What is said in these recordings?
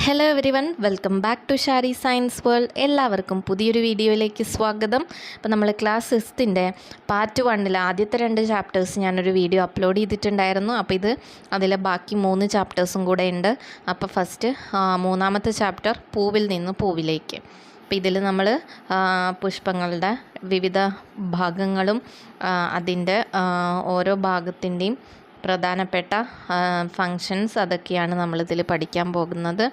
Hello every one, welcome back to Shari Science World. എല്ലാവർക്കും പുതിയൊരു വീഡിയോയിലേക്ക് സ്വാഗതം. അപ്പോൾ നമ്മൾ ക്ലാസ് 6ൻ്റെ പാർട്ട് 1 ആദ്യത്തെ 2 ചാപ്റ്റേഴ്സ് ഞാനൊരു വീഡിയോ അപ്ലോഡ് ചെയ്തിട്ടുണ്ടായിരുന്നു. അപ്പോൾ ഇത് അതിലെ ബാക്കി 3 ചാപ്റ്റേഴ്സും കൂടെ ഉണ്ട്. അപ്പോൾ ഫസ്റ്റ് 3ാമത്തെ ചാപ്റ്റർ പൂവിൽ നിന്ന് പൂവിലേക്ക്. അപ്പോൾ ഇതിൽ നമ്മൾ പുഷ്പങ്ങളുടെ വിവിധ ഭാഗങ്ങളും അതിൻ്റെ ഓരോ ഭാഗത്തിൻ്റെയും പ്രധാനപ്പെട്ട ഫങ്ഷൻസ് അതൊക്കെയാണ് നമ്മളിതിൽ പഠിക്കാൻ പോകുന്നത്.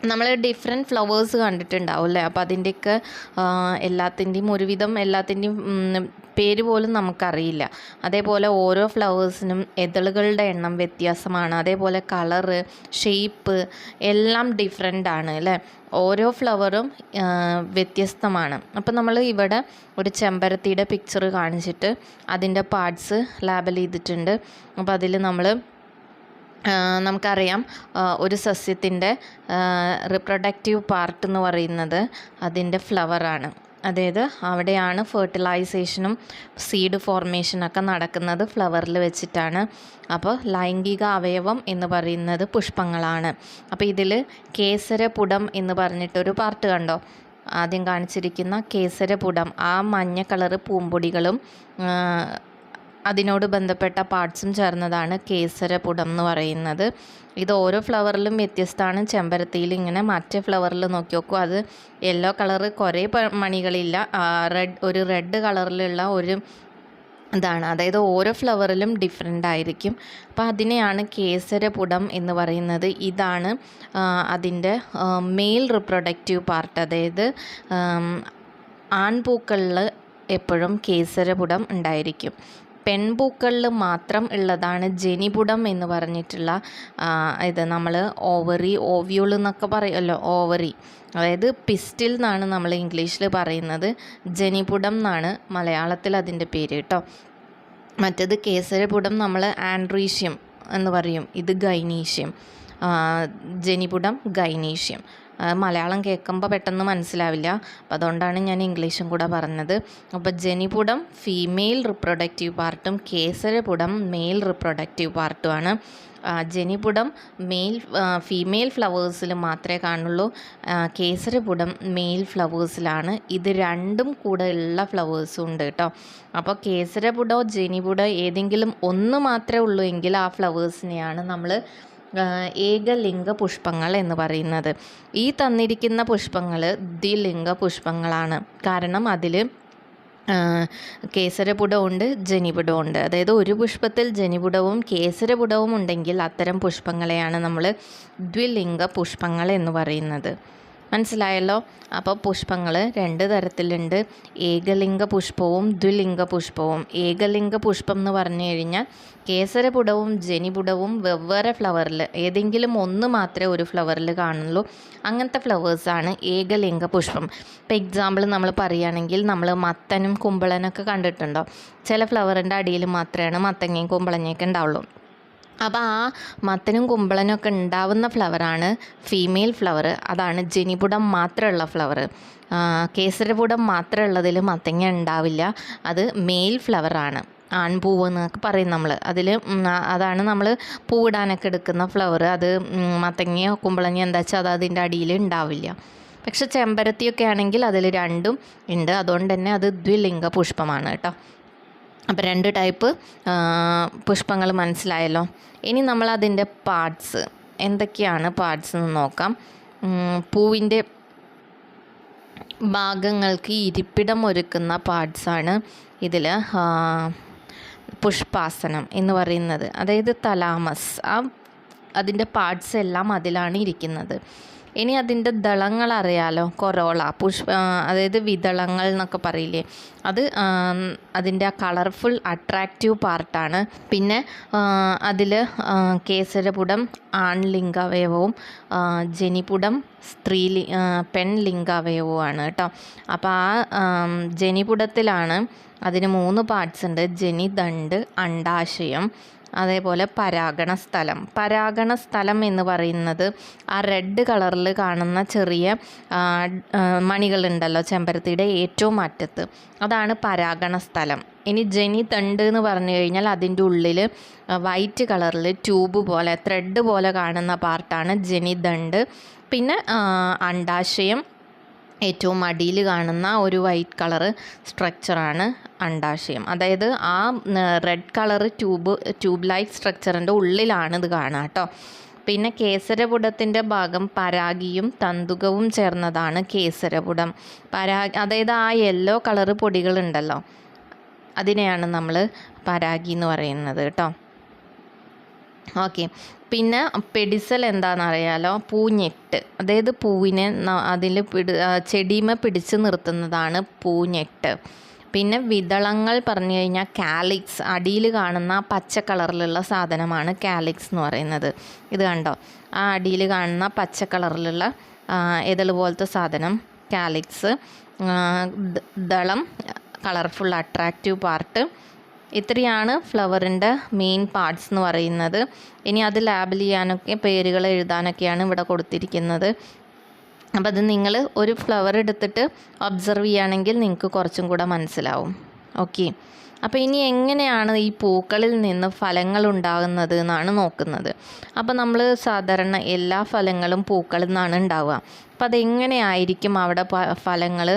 നമ്മൾ ഡിഫറെൻറ്റ് ഫ്ലവേഴ്സ് കണ്ടിട്ടുണ്ടാവും അല്ലേ? അപ്പോൾ അതിൻ്റെയൊക്കെ എല്ലാത്തിൻ്റെയും പേര് പോലും നമുക്കറിയില്ല. അതേപോലെ ഓരോ ഫ്ലവേഴ്സിനും എതളുകളുടെ എണ്ണം വ്യത്യാസമാണ്. അതേപോലെ കളറ്, ഷേപ്പ് എല്ലാം ഡിഫറെൻ്റ് ആണ് അല്ലേ? ഓരോ ഫ്ലവറും വ്യത്യസ്തമാണ്. അപ്പോൾ നമ്മൾ ഇവിടെ ഒരു ചെമ്പരത്തിയുടെ പിക്ചർ കാണിച്ചിട്ട് അതിൻ്റെ പാർട്സ് ലാബൽ ചെയ്തിട്ടുണ്ട്. അപ്പോൾ അതിൽ നമുക്കറിയാം ഒരു സസ്യത്തിൻ്റെ റിപ്രൊഡക്റ്റീവ് പാർട്ട് എന്ന് പറയുന്നത് അതിൻ്റെ ഫ്ലവറാണ്. അതായത് അവിടെയാണ് ഫെർട്ടിലൈസേഷനും സീഡ് ഫോർമേഷനൊക്കെ നടക്കുന്നത് ഫ്ലവറിൽ വെച്ചിട്ടാണ്. അപ്പോൾ ലൈംഗിക അവയവം എന്ന് പറയുന്നത് പുഷ്പങ്ങളാണ്. അപ്പോൾ ഇതിൽ കേസരപുടം എന്ന് പറഞ്ഞിട്ടൊരു പാർട്ട് കണ്ടോ? ആദ്യം കാണിച്ചിരിക്കുന്ന കേസരപുടം, ആ മഞ്ഞ കളറ് പൂമ്പൊടികളും അതിനോട് ബന്ധപ്പെട്ട പാർട്സും ചേർന്നതാണ് കേസരപുടം എന്ന് പറയുന്നത്. ഇത് ഓരോ ഫ്ലവറിലും വ്യത്യസ്തമാണ്. ചെമ്പരത്തിയിൽ ഇങ്ങനെ മറ്റേ ഫ്ലവറിൽ നോക്കി നോക്കൂ, അത് യെല്ലോ കളറ് കുറേ മണികളില്ല, ഒരു റെഡ് കളറിലുള്ള ഒരു ഇതാണ്. അതായത് ഓരോ ഫ്ലവറിലും ഡിഫറെൻ്റ് ആയിരിക്കും. അപ്പോൾ അതിനെയാണ് കേസരപുടം എന്ന് പറയുന്നത്. ഇതാണ് അതിൻ്റെ മെയിൽ റിപ്രൊഡക്റ്റീവ് പാർട്ട്. അതായത് ആൺപൂക്കളിൽ എപ്പോഴും കേസരപുടം ഉണ്ടായിരിക്കും. പെൺപൂക്കളിൽ മാത്രം ഉള്ളതാണ് ജനിപുടം എന്ന് പറഞ്ഞിട്ടുള്ള ഇത് നമ്മൾ ഓവ്യൂൾ എന്നൊക്കെ പറയുമല്ലോ, ഓവറി. അതായത് പിസ്റ്റിൽ എന്നാണ് നമ്മൾ ഇംഗ്ലീഷിൽ പറയുന്നത്. ജനിപുടം എന്നാണ് മലയാളത്തിൽ അതിൻ്റെ പേര് കേട്ടോ. മറ്റേത് കേസരപുടം നമ്മൾ ആൻഡ്രീഷ്യം എന്ന് പറയും, ഇത് ഗൈനീഷ്യം. ജനിപുടം ഗൈനീഷ്യം. മലയാളം കേൾക്കുമ്പോൾ പെട്ടെന്ന് മനസ്സിലാവില്ല, അപ്പോൾ അതുകൊണ്ടാണ് ഞാൻ ഇംഗ്ലീഷും കൂടെ പറഞ്ഞത്. അപ്പോൾ ജനിപുടം ഫീമെയിൽ റിപ്രൊഡക്റ്റീവ് പാർട്ടും കേസരപുടം മെയിൽ റിപ്രൊഡക്റ്റീവ് പാർട്ടുമാണ്. ജനിപുടം ഫീമെയിൽ ഫ്ലവേഴ്സിൽ മാത്രമേ കാണുള്ളൂ, കേസരപുടം മെയിൽ ഫ്ലവേഴ്സിലാണ്. ഇത് രണ്ടും കൂടെ ഉള്ള ഫ്ലവേഴ്സും ഉണ്ട് കേട്ടോ. അപ്പോൾ കേസരപുടോ ജനിപുടോ ഏതെങ്കിലും ഒന്ന് മാത്രമേ ഉള്ളൂ എങ്കിൽ ആ ഫ്ലവേഴ്സിനെയാണ് നമ്മൾ ഏകലിംഗ പുഷ്പങ്ങൾ എന്ന് പറയുന്നത്. ഈ തന്നിരിക്കുന്ന പുഷ്പങ്ങൾ ദ്വിലിംഗ പുഷ്പങ്ങളാണ്. കാരണം അതിൽ കേസരപുടമുണ്ട് ജനിപുടമുണ്ട്. അതായത് ഒരു പുഷ്പത്തിൽ ജനിപുടവും കേസരപുടവും ഉണ്ടെങ്കിൽ അത്തരം പുഷ്പങ്ങളെയാണ് നമ്മൾ ദ്വിലിംഗ പുഷ്പങ്ങൾ എന്ന് പറയുന്നത്. മനസ്സിലായല്ലോ? അപ്പോൾ പുഷ്പങ്ങൾ 2 തരത്തിലുണ്ട്, ഏകലിംഗ പുഷ്പവും ദ്വിലിംഗ പുഷ്പവും. ഏകലിംഗ പുഷ്പം എന്ന് പറഞ്ഞു കഴിഞ്ഞാൽ കേസരപുടവും ജനിപുടവും വെവ്വേറെ ഫ്ലവറിൽ ഏതെങ്കിലും ഒന്ന് മാത്രമേ ഒരു ഫ്ലവറിൽ കാണുള്ളൂ. അങ്ങനത്തെ ഫ്ലവേഴ്സാണ് ഏകലിംഗ പുഷ്പം. ഇപ്പോൾ എക്സാമ്പിൾ നമ്മൾ പറയുകയാണെങ്കിൽ നമ്മൾ മത്തനും കുമ്പളനൊക്കെ കണ്ടിട്ടുണ്ടോ? ചില ഫ്ലവറിൻ്റെ അടിയിൽ മാത്രമാണ് മത്തങ്ങയും കുമ്പളങ്ങയൊക്കെ ഉണ്ടാവുള്ളൂ. അപ്പോൾ ആ മത്തനും കുമ്പളനൊക്കെ ഉണ്ടാവുന്ന ഫ്ലവറാണ് ഫീമെയിൽ ഫ്ലവർ, അതാണ് ജനിപുടം മാത്രമുള്ള ഫ്ലവർ. കേസരപുടം മാത്രമുള്ളതിൽ മത്തങ്ങ ഉണ്ടാവില്ല, അത് മെയിൽ ഫ്ലവറാണ്. ആൺപൂവ് എന്നൊക്കെ പറയും നമ്മൾ. അതാണ് നമ്മൾ പൂവിടാനൊക്കെ എടുക്കുന്ന ഫ്ലവർ. അത് മത്തങ്ങയോ കുമ്പളങ്ങയോ എന്താ വെച്ചാൽ അത് അതിൻ്റെ അടിയിൽ ഉണ്ടാവില്ല. പക്ഷെ ചെമ്പരത്തിയൊക്കെ ആണെങ്കിൽ അതിൽ രണ്ടും ഉണ്ട്, അതുകൊണ്ട് തന്നെ അത് ദ്വിലിംഗ പുഷ്പമാണ് കേട്ടോ. അപ്പോൾ 2 ടൈപ്പ് പുഷ്പങ്ങൾ മനസ്സിലായല്ലോ. ഇനി നമ്മൾ അതിൻ്റെ പാർട്സ് എന്തൊക്കെയാണ് പാർട്സ് എന്ന് നോക്കാം. പൂവിൻ്റെ ഭാഗങ്ങൾക്ക് ഇരിപ്പിടം ഒരുക്കുന്ന പാർട്സാണ് ഇതിൽ പുഷ്പാസനം എന്ന് പറയുന്നത്. അതായത് തലാമസ്, അതിൻ്റെ പാർട്സ് എല്ലാം അതിലാണ് ഇരിക്കുന്നത്. ഇനി അതിൻ്റെ ദളങ്ങൾ അറിയാലോ, കൊറോള, അതായത് വിദളങ്ങൾ എന്നൊക്കെ പറയില്ലേ, അത് അതിൻ്റെ ആ കളർഫുൾ അട്രാക്റ്റീവ് പാർട്ടാണ്. പിന്നെ അതിൽ കേസരപുടം ആൺലിംഗാവയവവും ജനിപുടം പെൺലിംഗാവയവുമാണ് കേട്ടോ. അപ്പോൾ ആ ജനിപുടത്തിലാണ് അതിന് 3 പാർട്സ് ഉണ്ട്: ജനിദണ്ഡ്, അണ്ഡാശയം, അതേപോലെ പരാഗണ സ്ഥലം എന്ന് പറയുന്നത് ആ റെഡ് കളറിൽ കാണുന്ന ചെറിയ മണികളുണ്ടല്ലോ ചെമ്പരത്തിയുടെ ഏറ്റവും അറ്റത്ത്, അതാണ് പരാഗണ സ്ഥലം. ഇനി ജനിതണ്ട് എന്ന് പറഞ്ഞു കഴിഞ്ഞാൽ അതിൻ്റെ ഉള്ളിൽ വൈറ്റ് കളറിൽ ട്യൂബ് പോലെ ത്രെഡ് പോലെ കാണുന്ന പാർട്ടാണ് ജനിതണ്ട്. പിന്നെ അണ്ഡാശയം, ഏറ്റവും അടിയിൽ കാണുന്ന ഒരു വൈറ്റ് കളറ് സ്ട്രക്ചറാണ് അണ്ഡാശയം. അതായത് ആ റെഡ് കളറ് ട്യൂബ് ലൈക്ക് സ്ട്രക്ചറിൻ്റെ ഉള്ളിലാണ് ഇത് കാണുക കേട്ടോ. പിന്നെ കേസരപുടത്തിൻ്റെ ഭാഗം പരാഗിയും തന്തുകവും ചേർന്നതാണ് കേസരപുടം. അതായത് ആ യെല്ലോ കളറ് പൊടികളുണ്ടല്ലോ, അതിനെയാണ് നമ്മൾ പരാഗി എന്ന് പറയുന്നത് കേട്ടോ. ഓക്കെ. പിന്നെ പെഡിസൽ എന്താണെന്നറിയാലോ, പൂഞ്ഞെട്ട്. അതായത് പൂവിനെ അതിൽ ചെടിമ പിടിച്ച് നിർത്തുന്നതാണ് പൂഞ്ഞെട്ട്. പിന്നെ വിതളങ്ങൾ പറഞ്ഞു കഴിഞ്ഞാൽ കാലിക്സ്, അടിയിൽ കാണുന്ന പച്ച കളറിലുള്ള സാധനമാണ് കാലിക്സ് എന്ന് പറയുന്നത്. ഇത് കണ്ടോ, ആ അടിയിൽ കാണുന്ന പച്ച കളറിലുള്ള ഇതൾ പോലത്തെ സാധനം കാലിക്സ്. ദളം, കളർഫുൾ അട്രാക്റ്റീവ് പാർട്ട്. ഇത്രയാണ് ഫ്ലവറിൻ്റെ മെയിൻ പാർട്സ് എന്ന് പറയുന്നത്. ഇനി അത് ലാബിൽ ചെയ്യാനൊക്കെ പേരുകൾ എഴുതാനൊക്കെയാണ് ഇവിടെ കൊടുത്തിരിക്കുന്നത്. അപ്പോൾ അത് നിങ്ങൾ ഒരു ഫ്ലവർ എടുത്തിട്ട് ഒബ്സർവ് ചെയ്യുകയാണെങ്കിൽ നിങ്ങൾക്ക് കുറച്ചും കൂടെ മനസ്സിലാവും. ഓക്കെ. അപ്പോൾ ഇനി എങ്ങനെയാണ് ഈ പൂക്കളിൽ നിന്ന് ഫലങ്ങൾ ഉണ്ടാകുന്നത് എന്നാണ് നോക്കുന്നത്. അപ്പോൾ നമ്മൾ സാധാരണ എല്ലാ ഫലങ്ങളും പൂക്കളിൽ നിന്നാണ് ഉണ്ടാവുക. അപ്പോൾ അതെങ്ങനെയായിരിക്കും അവിടെ ഫലങ്ങൾ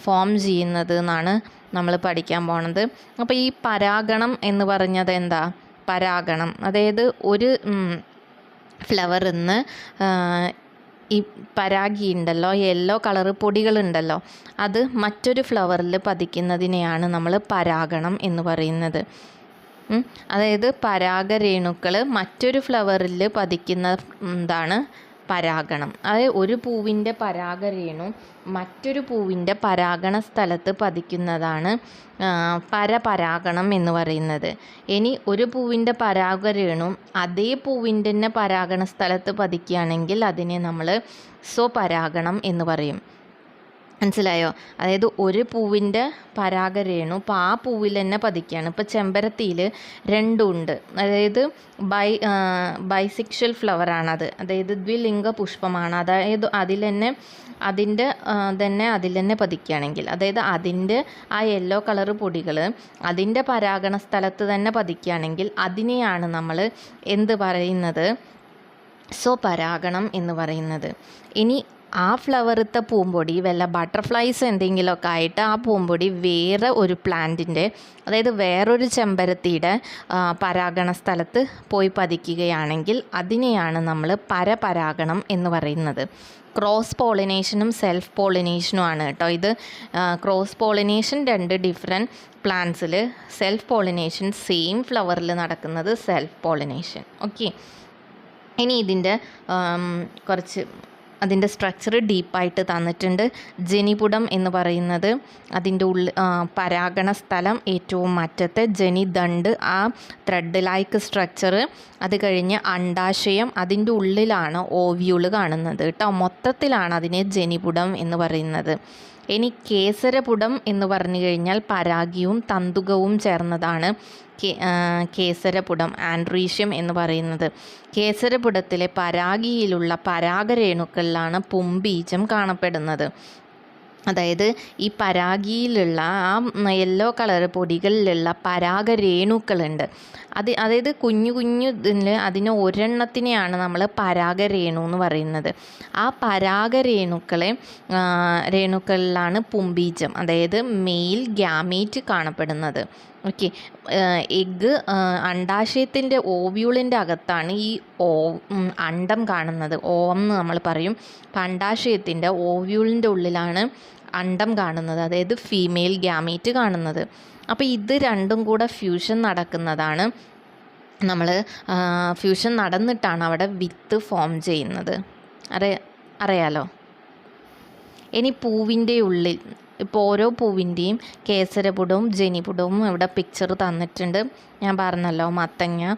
ഫോം ചെയ്യുന്നത് എന്നാണ് നമ്മൾ പഠിക്കാൻ പോണത്. അപ്പോൾ ഈ പരാഗണം എന്ന് പറഞ്ഞത് എന്താ? പരാഗണം അതായത് ഒരു ഫ്ലവറിൽ നിന്ന് ഈ പരാഗി ഉണ്ടല്ലോ, യെല്ലോ കളറ് പൊടികളുണ്ടല്ലോ, അത് മറ്റൊരു ഫ്ലവറിൽ പതിക്കുന്നതിനെയാണ് നമ്മൾ പരാഗണം എന്ന് പറയുന്നത്. അതായത് പരാഗരേണുക്കൾ മറ്റൊരു ഫ്ലവറിൽ പതിക്കുന്നതാണ് പരാഗണം. അതായത് ഒരു പൂവിൻ്റെ പരാഗരേണു മറ്റൊരു പൂവിൻ്റെ പരാഗണ സ്ഥലത്ത് പതിക്കുന്നതാണ് പരപരാഗണം എന്ന് പറയുന്നത്. ഇനി ഒരു പൂവിൻ്റെ പരാഗരേണു അതേ പൂവിൻ്റെ തന്നെ പരാഗണ സ്ഥലത്ത് പതിക്കുകയാണെങ്കിൽ അതിനെ നമ്മൾ സ്വപരാഗണം എന്ന് പറയും. മനസ്സിലായോ? അതായത് ഒരു പൂവിൻ്റെ പരാഗരേണു ഇപ്പോൾ ആ പൂവിൽ തന്നെ പതിക്കുകയാണ്. ഇപ്പോൾ ചെമ്പരത്തിയിൽ രണ്ടുമുണ്ട്. അതായത് ബൈസെക്ഷൽ ഫ്ലവറാണത്. അതായത് ദ്വിലിംഗ പുഷ്പമാണ്. അതായത് അതിൽ തന്നെ പതിക്കുകയാണെങ്കിൽ, അതായത് അതിൻ്റെ ആ യെല്ലോ കളറ് പൊടികൾ അതിൻ്റെ പരാഗണ സ്ഥലത്ത് തന്നെ പതിക്കുകയാണെങ്കിൽ അതിനെയാണ് നമ്മൾ എന്ത് പറയുന്നത്? സ്വപരാഗണം എന്ന് പറയുന്നത്. ഇനി ആ ഫ്ലവറിത്തെ പൂമ്പൊടി വല്ല ബട്ടർഫ്ലൈസ് എന്തെങ്കിലുമൊക്കെ ആയിട്ട് ആ പൂമ്പൊടി വേറെ ഒരു പ്ലാന്റിൻ്റെ, അതായത് വേറൊരു ചെമ്പരത്തിയുടെ പരാഗണ സ്ഥലത്ത് പോയി പതിക്കുകയാണെങ്കിൽ അതിനെയാണ് നമ്മൾ പരപരാഗണം എന്ന് പറയുന്നത്. ക്രോസ് പോളിനേഷനും സെൽഫ് പോളിനേഷനുമാണ് കേട്ടോ ഇത്. ക്രോസ് പോളിനേഷൻ രണ്ട് ഡിഫറെൻറ്റ് പ്ലാന്റ്സിൽ, സെൽഫ് പോളിനേഷൻ സെയിം ഫ്ലവറിൽ നടക്കുന്നത് സെൽഫ് പോളിനേഷൻ. ഓക്കെ. ഇനി ഇതിൻ്റെ അതിൻ്റെ സ്ട്രക്ചർ ഡീപ്പായിട്ട് തന്നിട്ടുണ്ട്. ജനിപുടം എന്ന് പറയുന്നത് അതിൻ്റെ പരാഗണ സ്ഥലം ഏറ്റവും അറ്റത്തെ, ജനിദണ്ട് ആ ത്രെഡ് ലൈക്ക് സ്ട്രക്ചർ, അത് കഴിഞ്ഞ് അണ്ഡാശയം, അതിൻ്റെ ഉള്ളിലാണ് ഓവ്യൂള് കാണുന്നത് കേട്ടോ. മൊത്തത്തിലാണ് അതിനെ ജനിപുടം എന്ന് പറയുന്നത്. ഇനി കേസരപുടം എന്ന് പറഞ്ഞു കഴിഞ്ഞാൽ പരാഗിയും തന്തുകവും ചേർന്നതാണ് കേസരപുടം, ആൻഡ്രീഷ്യം എന്ന് പറയുന്നത്. കേസരപുടത്തിലെ പരാഗിയിലുള്ള പരാഗരേണുക്കളിലാണ് പുംബീജം കാണപ്പെടുന്നത്. അതായത് ഈ പരാഗിയിലുള്ള ആ യെല്ലോ കളർ പൊടികളിലുള്ള പരാഗരേണുക്കളുണ്ട്. അതായത് കുഞ്ഞു ഇതിൽ അതിന് ഒരെണ്ണത്തിനെയാണ് നമ്മൾ പരാഗരേണു എന്ന് പറയുന്നത്. ആ രേണുക്കളിലാണ് പുംബീജം, അതായത് മെയിൽ ഗ്യാമേറ്റ് കാണപ്പെടുന്നത്. ഓക്കെ. എഗ്ഗ് അണ്ഡാശയത്തിൻ്റെ ഓവ്യൂളിൻ്റെ അകത്താണ് ഈ അണ്ഡം കാണുന്നത്. ഓവം എന്ന് നമ്മൾ പറയും. അപ്പം അണ്ഡാശയത്തിൻ്റെ ഓവ്യൂളിൻ്റെ ഉള്ളിലാണ് അണ്ഡം കാണുന്നത്, അതായത് ഫീമെയിൽ ഗ്യാമേറ്റ് കാണുന്നത്. അപ്പോൾ ഇത് രണ്ടും കൂടെ ഫ്യൂഷൻ നടക്കുന്നതാണ്. ഫ്യൂഷൻ നടന്നിട്ടാണ് അവിടെ വിത്ത് ഫോം ചെയ്യുന്നത്. അറിയാലോ. ഇനി പൂവിൻ്റെ ഉള്ളിൽ ഇപ്പോൾ ഓരോ പൂവിൻ്റെയും കേസരപുടവും ജനിപുടവും ഇവിടെ പിക്ചർ തന്നിട്ടുണ്ട്. ഞാൻ പറഞ്ഞല്ലോ, മത്തങ്ങ,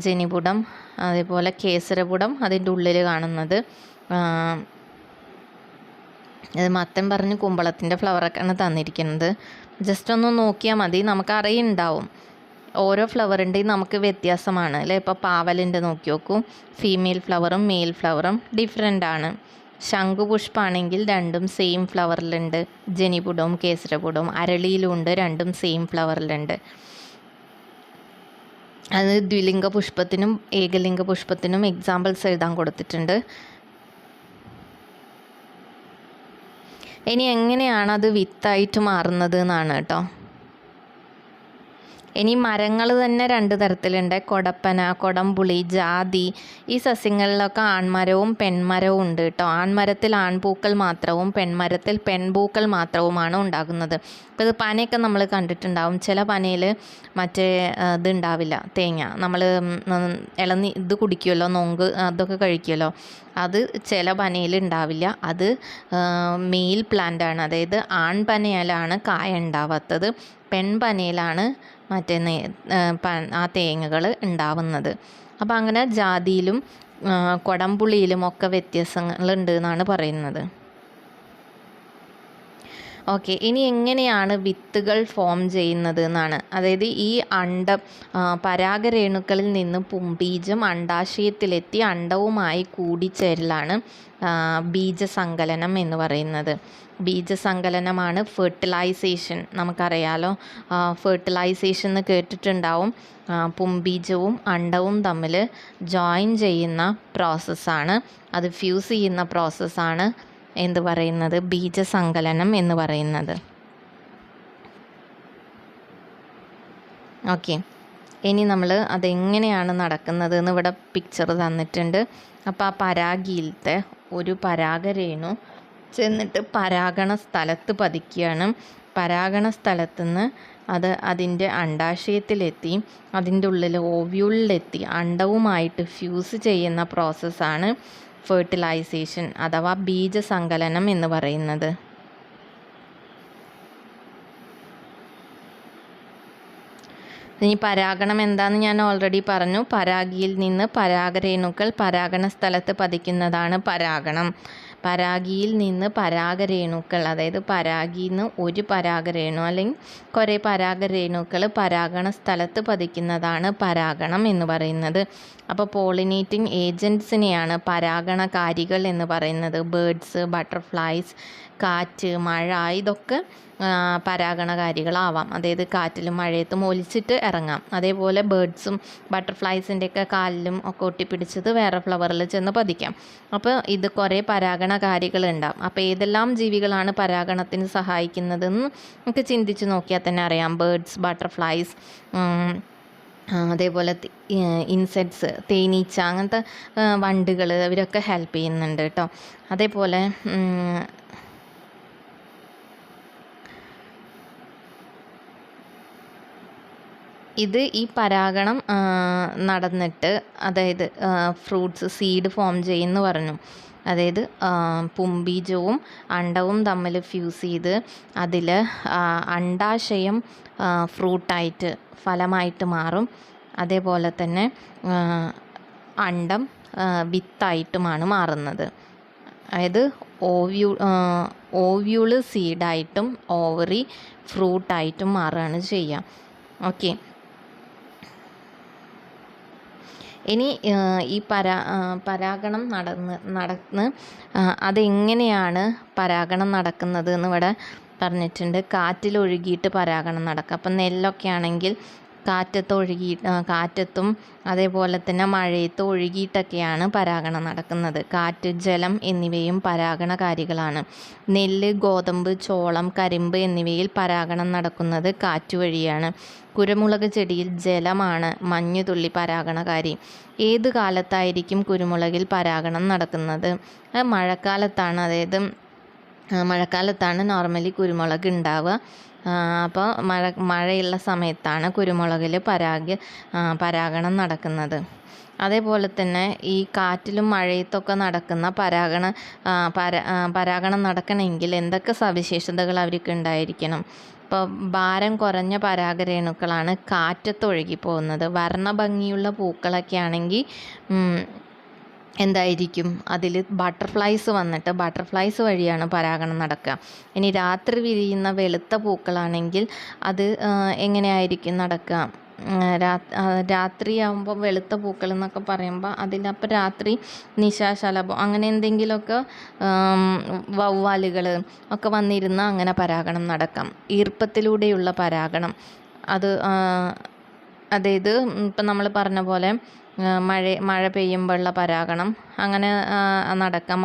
ജനിപുടം, അതേപോലെ കേസരപുടം അതിൻ്റെ ഉള്ളിൽ കാണുന്നത്. ഇത് മത്തൻ പറഞ്ഞ് കുമ്പളത്തിൻ്റെ ഫ്ലവറൊക്കെയാണ് തന്നിരിക്കുന്നത്. ജസ്റ്റ് ഒന്ന് നോക്കിയാൽ മതി, നമുക്ക് അറിയുന്നുണ്ടാവും. ഓരോ ഫ്ലവറിൻ്റെയും നമുക്ക് വ്യത്യാസമാണ് അല്ലേ. ഇപ്പോൾ പാവലിൻ്റെ നോക്കി നോക്കൂ, ഫീമെയിൽ ഫ്ലവറും മെയിൽ ഫ്ലവറും ഡിഫറെൻ്റ് ആണ്. ശംഖുപുഷ്പമാണെങ്കിൽ രണ്ടും സെയിം ഫ്ലവറിലുണ്ട്, ജനിപുടവും കേസരപുടവും. അരളിയിലും ഉണ്ട്, രണ്ടും സെയിം ഫ്ലവറിലുണ്ട്. അത് ദ്വിലിംഗ പുഷ്പത്തിനും ഏകലിംഗ പുഷ്പത്തിനും എക്സാമ്പിൾസ് എഴുതാൻ കൊടുത്തിട്ടുണ്ട്. ഇനി എങ്ങനെയാണ് അത് വിത്തായിട്ട് മാറുന്നത് എന്നാണ് കേട്ടോ. ഇനി മരങ്ങൾ തന്നെ 2 തരത്തിലുണ്ട്, കൊടപ്പന, കൊടംപുളി, ജാതി. ഈ സസ്യങ്ങളിലൊക്കെ ആൺമരവും പെൺമരവും ഉണ്ട് കേട്ടോ. ആൺമരത്തിൽ ആൺപൂക്കൾ മാത്രവും പെൺമരത്തിൽ പെൺപൂക്കൾ മാത്രവുമാണ് ഉണ്ടാകുന്നത്. ഇപ്പോൾ ഇത് പനയൊക്കെ നമ്മൾ കണ്ടിട്ടുണ്ടാവും. ചില പനയിൽ മറ്റേ ഇതുണ്ടാവില്ല, തേങ്ങ. നമ്മൾ ഇത് കുടിക്കുമല്ലോ, നൊങ്ക് അതൊക്കെ കഴിക്കുമല്ലോ, അത് ചില പനയിൽ ഉണ്ടാവില്ല. അത് മെയിൽ പ്ലാന്റ് ആണ്, അതായത് ആൺപനയിലാണ് കായ ഉണ്ടാവാത്തത്, പെൺപനയിലാണ് മറ്റേ ആ തേങ്ങകൾ ഉണ്ടാവുന്നത്. അപ്പോൾ അങ്ങനെ ജാതിയിലും കൊടംപുളിയിലും ഒക്കെ വ്യത്യാസങ്ങളുണ്ട് എന്നാണ് പറയുന്നത്. ഓക്കെ, ഇനി എങ്ങനെയാണ് വിത്തുകൾ ഫോം ചെയ്യുന്നത് എന്നാണ്. അതായത് ഈ പരാഗരേണുക്കളിൽ നിന്ന് ബീജം അണ്ഡാശയത്തിലെത്തി അണ്ഡവുമായി കൂടിച്ചേരലാണ് ബീജസങ്കലനം എന്ന് പറയുന്നത്. ബീജസങ്കലനമാണ് ഫെർട്ടിലൈസേഷൻ. നമുക്കറിയാലോ, ഫെർട്ടിലൈസേഷൻ എന്ന് കേട്ടിട്ടുണ്ടാവും. പുംബീജവും അണ്ഡവും തമ്മിൽ ജോയിൻ ചെയ്യുന്ന പ്രോസസ്സാണ്, അത് ഫ്യൂസ് ചെയ്യുന്ന പ്രോസസ്സാണ് എന്ത് പറയുന്നത്, ബീജസങ്കലനം എന്ന് പറയുന്നത്. ഓക്കെ, ഇനി നമ്മൾ അതെങ്ങനെയാണ് നടക്കുന്നത് എന്ന് ഇവിടെ പിക്ചർ തന്നിട്ടുണ്ട്. അപ്പോൾ ആ പരാഗിയിലത്തെ ഒരു പരാഗരേണു ചെന്നിട്ട് പരാഗണ സ്ഥലത്ത് പതിക്കുകയാണ്. പരാഗണ സ്ഥലത്തു നിന്ന് അത് അതിൻ്റെ അണ്ഡാശയത്തിലെത്തി അതിൻ്റെ ഉള്ളിൽ ഓവ്യൂളിലെത്തി അണ്ഡവുമായിട്ട് ഫ്യൂസ് ചെയ്യുന്ന പ്രോസസ്സാണ് ഫെർട്ടിലൈസേഷൻ അഥവാ ബീജസങ്കലനം എന്ന് പറയുന്നത്. ഇനി പരാഗണം എന്താണെന്ന് ഞാൻ ഓൾറെഡി പറഞ്ഞു. പരാഗിയിൽ നിന്ന് പരാഗരേണുക്കൾ പരാഗണ സ്ഥലത്ത് പതിക്കുന്നതാണ് പരാഗണം. പരാഗിയിൽ നിന്ന് പരാഗരേണുക്കൾ, അതായത് പരാഗിയിൽ നിന്ന് ഒരു പരാഗരേണു അല്ലെങ്കിൽ കുറേ പരാഗരേണുക്കൾ പരാഗണ സ്ഥലത്ത് പതിക്കുന്നതാണ് പരാഗണം എന്ന് പറയുന്നത്. അപ്പോൾ പോളിനേറ്റിംഗ് ഏജൻസിനെയാണ് പരാഗണകാരികൾ എന്ന് പറയുന്നത്. ബേഡ്സ്, ബട്ടർഫ്ലൈസ്, കാറ്റ്, മഴ, ഇതൊക്കെ പരാഗണകാരികളാവാം. അതായത് കാറ്റിലും മഴയത്തും ഒലിച്ചിട്ട് ഇറങ്ങാം. അതേപോലെ ബേഡ്സും ബട്ടർഫ്ലൈസിൻ്റെയൊക്കെ കാലിലും ഒക്കെ ഒട്ടിപ്പിടിച്ചത് വേറെ ഫ്ലവറിൽ ചെന്ന് പതിക്കാം. അപ്പോൾ ഇത് കുറേ പരാഗണകാരികളുണ്ടാവും. അപ്പോൾ ഏതെല്ലാം ജീവികളാണ് പരാഗണത്തിന് സഹായിക്കുന്നതെന്ന് നമുക്ക് ചിന്തിച്ച് നോക്കിയാൽ തന്നെ അറിയാം. ബേഡ്സ്, ബട്ടർഫ്ലൈസ്, അതേപോലെ ഇൻസെക്ട്സ്, തേനീച്ച, അങ്ങനത്തെ വണ്ടുകൾ, ഇവരൊക്കെ ഹെൽപ്പ് ചെയ്യുന്നുണ്ട് കേട്ടോ. അതേപോലെ ഇത് ഈ പരാഗണം നടന്നിട്ട്, അതായത് ഫ്രൂട്ട്സ്, സീഡ് ഫോം ചെയ്യുമെന്ന് പറഞ്ഞു. അതായത് പുംബീജവും അണ്ഡവും തമ്മിൽ ഫ്യൂസ് ചെയ്ത് അതിൽ അണ്ഡാശയം ഫ്രൂട്ടായിട്ട്, ഫലമായിട്ട് മാറും. അതേപോലെ തന്നെ അണ്ഡം വിത്തായിട്ടുമാണ് മാറുന്നത്. അതായത് ഓവ്യൂള് സീഡായിട്ടും ഓവറി ഫ്രൂട്ടായിട്ടും മാറുകയാണ് ചെയ്യുക. ഓക്കെ, ഇനി ഈ പരാഗണം നടന്ന് അതെങ്ങനെയാണ് പരാഗണം നടക്കുന്നത് എന്ന് ഇവിടെ പറഞ്ഞിട്ടുണ്ട്. കാറ്റിലൊഴുകിയിട്ട് പരാഗണം നടക്കുക. അപ്പം നെല്ലൊക്കെ ആണെങ്കിൽ കാറ്റത്തും അതേപോലെ തന്നെ മഴയത്ത് ഒഴുകിയിട്ടൊക്കെയാണ് പരാഗണം നടക്കുന്നത്. കാറ്റ്, ജലം എന്നിവയും പരാഗണകാരികളാണ്. നെല്ല്, ഗോതമ്പ്, ചോളം, കരിമ്പ് എന്നിവയിൽ പരാഗണം നടക്കുന്നത് കാറ്റ് വഴിയാണ്. കുരുമുളക് ചെടിയിൽ ജലമാണ് മഞ്ഞുതുള്ളി പരാഗണകാരി. ഏത് കാലത്തായിരിക്കും കുരുമുളകിൽ പരാഗണം നടക്കുന്നത്? മഴക്കാലത്താണ്. അതായത് മഴക്കാലത്താണ് നോർമലി കുരുമുളക് ഉണ്ടാവുക. അപ്പോൾ മഴയുള്ള സമയത്താണ് കുരുമുളകിൽ പരാഗണം നടക്കുന്നത്. അതേപോലെ തന്നെ ഈ കാറ്റിലും മഴയത്തൊക്കെ നടക്കുന്ന പരാഗണം നടക്കണമെങ്കിൽ എന്തൊക്കെ സവിശേഷതകൾ അവർക്ക് ഉണ്ടായിരിക്കണം? ഇപ്പോൾ ഭാരം കുറഞ്ഞ പരാഗരേണുക്കളാണ് കാറ്റത്തൊഴുകി പോകുന്നത്. വർണ്ണഭംഗിയുള്ള പൂക്കളൊക്കെ ആണെങ്കിൽ എന്തായിരിക്കും, അതിൽ ബട്ടർഫ്ലൈസ് വന്നിട്ട് ബട്ടർഫ്ലൈസ് വഴിയാണ് പരാഗണം നടക്കുക. ഇനി രാത്രി വിരിയുന്ന വെളുത്ത പൂക്കളാണെങ്കിൽ അത് എങ്ങനെയായിരിക്കും നടക്കുക? രാത്രിയാകുമ്പോൾ വെളുത്ത പൂക്കൾ എന്നൊക്കെ പറയുമ്പോൾ അതിലപ്പോൾ രാത്രി നിശാശലഭം അങ്ങനെ എന്തെങ്കിലുമൊക്കെ വവ്വാലുകൾ ഒക്കെ വന്നിരുന്ന് അങ്ങനെ പരാഗണം നടക്കാം. ഈർപ്പത്തിലൂടെയുള്ള പരാഗണം അത് അതായത് ഇപ്പം നമ്മൾ പറഞ്ഞ പോലെ മഴ പെയ്യുമ്പോഴുള്ള പരാഗണം അങ്ങനെ നടക്കാം.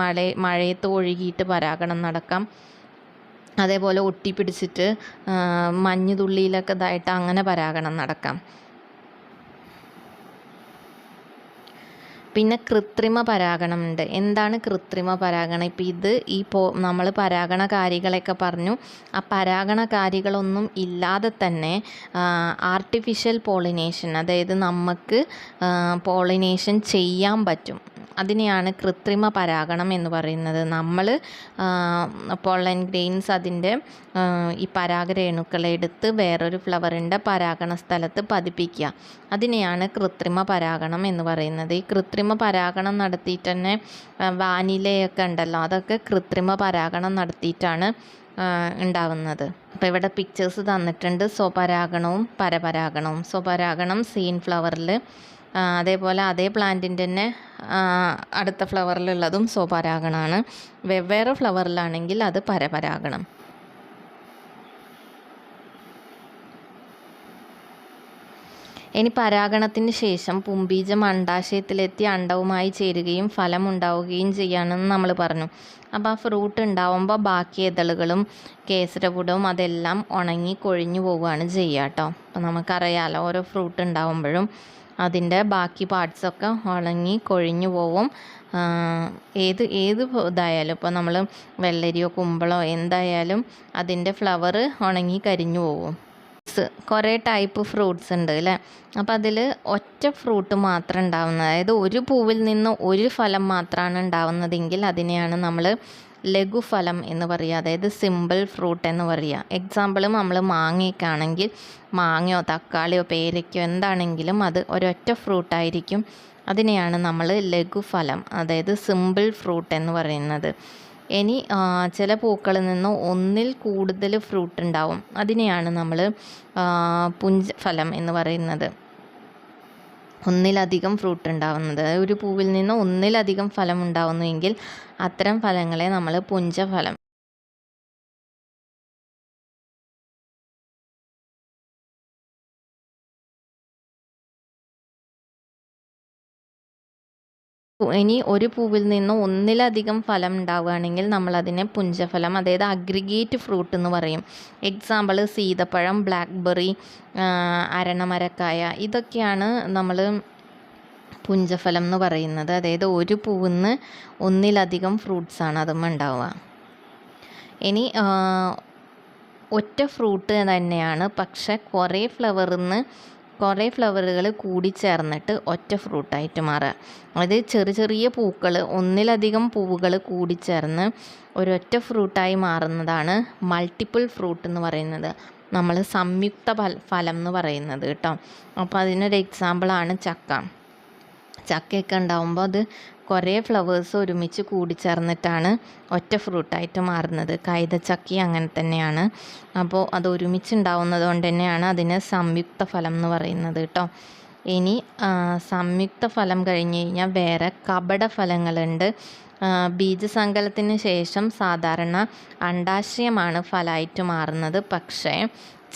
മഴയത്ത് ഒഴുകിയിട്ട് പരാഗണം നടക്കാം. അതേപോലെ ഒട്ടിപ്പിടിച്ചിട്ട് മഞ്ഞുതുള്ളിയിലൊക്കെ ഇതായിട്ട് അങ്ങനെ പരാഗണം നടക്കാം. പിന്നെ കൃത്രിമ പരാഗണമുണ്ട്. എന്താണ് കൃത്രിമ പരാഗണം? ഇപ്പം നമ്മൾ പരാഗണകാരികളെയൊക്കെ പറഞ്ഞു. ആ പരാഗണകാരികളൊന്നും ഇല്ലാതെ തന്നെ ആർട്ടിഫിഷ്യൽ പോളിനേഷൻ, അതായത് നമുക്ക് പോളിനേഷൻ ചെയ്യാൻ പറ്റും. അതിനെയാണ് കൃത്രിമ പരാഗണം എന്ന് പറയുന്നത്. നമ്മൾ പോളൻ ഗ്രെയിൻസ് അതിൻ്റെ ഈ പരാഗരേണുക്കളെ എടുത്ത് വേറൊരു ഫ്ലവറിൻ്റെ പരാഗണ സ്ഥലത്ത് പതിപ്പിക്കുക. അതിനെയാണ് കൃത്രിമ പരാഗണം എന്ന് പറയുന്നത്. ഈ കൃത്രിമ പരാഗണം നടത്തിയിട്ട് തന്നെ വാനിലയൊക്കെ ഉണ്ടല്ലോ, അതൊക്കെ കൃത്രിമ പരാഗണം നടത്തിയിട്ടാണ് ഉണ്ടാവുന്നത്. അപ്പോൾ ഇവിടെ പിക്ചേഴ്സ് തന്നിട്ടുണ്ട്. സ്വപരാഗണവും പരപരാഗണവും. സ്വപരാഗണം സീൻ ഫ്ലവറിൽ, അതേപോലെ അതേ പ്ലാന്റിൻ്റെ തന്നെ അടുത്ത ഫ്ലവറിലുള്ളതും സ്വപരാഗണമാണ്. വെവ്വേറെ ഫ്ലവറിലാണെങ്കിൽ അത് പരപരാഗണം. ഇനി പരാഗണത്തിന് ശേഷം പുംബീജം അണ്ഡാശയത്തിലെത്തി അണ്ഡവുമായി ചേരുകയും ഫലം ഉണ്ടാവുകയും ചെയ്യാമെന്ന് നമ്മൾ പറഞ്ഞു. അപ്പോൾ ആ ഫ്രൂട്ട് ഉണ്ടാവുമ്പോൾ ബാക്കി ഇതളുകളും കേസരപുടവും അതെല്ലാം ഉണങ്ങി കൊഴിഞ്ഞു പോവുകയാണ് ചെയ്യുക കേട്ടോ. അപ്പോൾ നമുക്കറിയാമല്ലോ, ഓരോ ഫ്രൂട്ട് ഉണ്ടാവുമ്പോഴും അതിൻ്റെ ബാക്കി പാർട്സൊക്കെ ഉണങ്ങി കൊഴിഞ്ഞു പോവും. ഏത് ഇതായാലും ഇപ്പോൾ നമ്മൾ വെള്ളരിയോ കുമ്പളോ എന്തായാലും അതിൻ്റെ ഫ്ലവർ ഉണങ്ങി കരിഞ്ഞു പോവും. കുറേ ടൈപ്പ് ഫ്രൂട്ട്സ് ഉണ്ട് അല്ലേ. അപ്പോൾ അതിൽ ഒറ്റ ഫ്രൂട്ട് മാത്രം ഉണ്ടാവുന്നത്, അതായത് ഒരു പൂവിൽ നിന്ന് ഒരു ഫലം മാത്രമാണ് ഉണ്ടാവുന്നതെങ്കിൽ അതിനെയാണ് നമ്മൾ ലഘുഫലം എന്ന് പറയുക, അതായത് സിമ്പിൾ ഫ്രൂട്ട് എന്ന് പറയുക. എക്സാമ്പിൾ നമ്മൾ മാങ്ങയൊക്കെയാണെങ്കിൽ മാങ്ങയോ തക്കാളിയോ പേരയ്ക്കോ എന്താണെങ്കിലും അത് ഒരൊറ്റ ഫ്രൂട്ടായിരിക്കും. അതിനെയാണ് നമ്മൾ ലഘുഫലം, അതായത് സിമ്പിൾ ഫ്രൂട്ട് എന്ന് പറയുന്നത്. ഇനി ചില പൂക്കളിൽ നിന്ന് ഒന്നിൽ കൂടുതൽ ഫ്രൂട്ട് ഉണ്ടാവും. അതിനെയാണ് നമ്മൾ പുഞ്ചഫലം എന്ന് പറയുന്നത്. ഒന്നിലധികം ഫ്രൂട്ട് ഉണ്ടാവുന്നത്, ഒരു പൂവിൽ നിന്ന് ഒന്നിലധികം ഫലം ഉണ്ടാവുന്നുവെങ്കിൽ അത്തരം ഫലങ്ങളെ നമ്മൾ പുഞ്ചഫലം. ഇനി ഒരു പൂവിൽ നിന്ന് ഒന്നിലധികം ഫലം ഉണ്ടാവുകയാണെങ്കിൽ നമ്മളതിനെ പുഞ്ചഫലം, അതായത് അഗ്രിഗേറ്റ് ഫ്രൂട്ട് എന്ന് പറയും. എക്സാമ്പിൾ സീതപ്പഴം, ബ്ലാക്ക്ബെറി, അരണമരക്കായ, ഇതൊക്കെയാണ് നമ്മൾ പുഞ്ചഫലം എന്ന് പറയുന്നത്. അതായത് ഒരു പൂവിൽ നിന്ന് ഒന്നിലധികം ഫ്രൂട്ട്സാണ് അതും ഉണ്ടാവുക. ഇനി ഒറ്റ ഫ്രൂട്ട് തന്നെയാണ്, പക്ഷെ കുറേ ഫ്ലവറുകൾ കൂടിച്ചേർന്നിട്ട് ഒറ്റ ഫ്രൂട്ടായിട്ട് മാറുക. അതായത് ചെറിയ പൂക്കൾ, ഒന്നിലധികം പൂവുകൾ കൂടിച്ചേർന്ന് ഒരൊറ്റ ഫ്രൂട്ടായി മാറുന്നതാണ് മൾട്ടിപ്പിൾ ഫ്രൂട്ട് എന്ന് പറയുന്നത്. നമ്മൾ സംയുക്ത ഫലം എന്ന് പറയുന്നത് കേട്ടോ. അപ്പോൾ അതിനൊരു എക്സാമ്പിളാണ് ചക്കയൊക്കെ ഉണ്ടാകുമ്പോൾ അത് കുറേ ഫ്ലവേഴ്സ് ഒരുമിച്ച് കൂടിച്ചേർന്നിട്ടാണ് ഒറ്റ ഫ്രൂട്ടായിട്ട് മാറുന്നത്. കൈതച്ചക്ക അങ്ങനെ തന്നെയാണ്. അപ്പോൾ അത് ഒരുമിച്ചുണ്ടാവുന്നത് കൊണ്ട് തന്നെയാണ് അതിന് സംയുക്ത ഫലം എന്ന് പറയുന്നത് കേട്ടോ. ഇനി സംയുക്ത ഫലം കഴിഞ്ഞ് കഴിഞ്ഞാൽ വേറെ കപട ഫലങ്ങളുണ്ട്. ബീജസങ്കലത്തിന് ശേഷം സാധാരണ അണ്ഡാശയമാണ് ഫലമായിട്ട് മാറുന്നത്. പക്ഷേ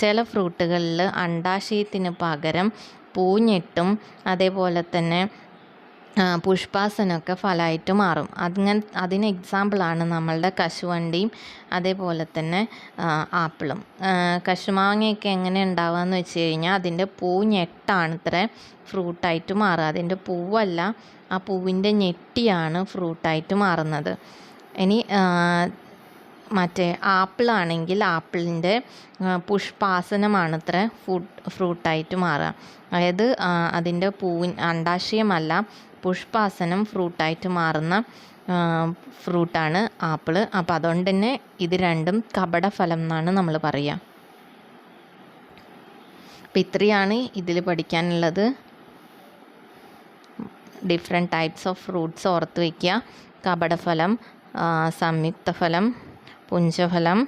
ചില ഫ്രൂട്ടുകളിൽ അണ്ഡാശയത്തിന് പകരം പൂഞ്ഞെട്ടും അതേപോലെ തന്നെ പുഷ്പാസനമൊക്കെ ഫലമായിട്ട് മാറും. അതിന് എക്സാമ്പിളാണ് നമ്മളുടെ കശുവണ്ടിയും അതേപോലെ തന്നെ ആപ്പിളും. കശുമാങ്ങയൊക്കെ എങ്ങനെ ഉണ്ടാവുകയെന്ന് വെച്ച് കഴിഞ്ഞാൽ അതിൻ്റെ പൂഞ്ഞെട്ടാണ് ഇത്ര ഫ്രൂട്ടായിട്ട് മാറുക. അതിൻ്റെ പൂവല്ല, ആ പൂവിൻ്റെ ഞെട്ടിയാണ് ഫ്രൂട്ടായിട്ട് മാറുന്നത്. ഇനി മറ്റേ ആപ്പിളാണെങ്കിൽ ആപ്പിളിൻ്റെ പുഷ്പാസനമാണ് ഇത്ര ഫ്രൂട്ടായിട്ട് മാറുക. അതായത് അതിൻ്റെ അണ്ഡാശയമല്ല, പുഷ്പാസനം ഫ്രൂട്ടായിട്ട് മാറുന്ന ഫ്രൂട്ടാണ് ആപ്പിള്. അപ്പോൾ അതുകൊണ്ട് തന്നെ ഇത് രണ്ടും കപടഫലം എന്നാണ് നമ്മൾ പറയുക. അപ്പം ഇത്രയാണ് ഇതിൽ പഠിക്കാനുള്ളത്. ഡിഫറെൻറ്റ് ടൈപ്സ് ഓഫ് ഫ്രൂട്ട്സ് ഓർത്ത് വയ്ക്കുക. കപടഫലം, സംയുക്തഫലം, പുഞ്ചഫലം,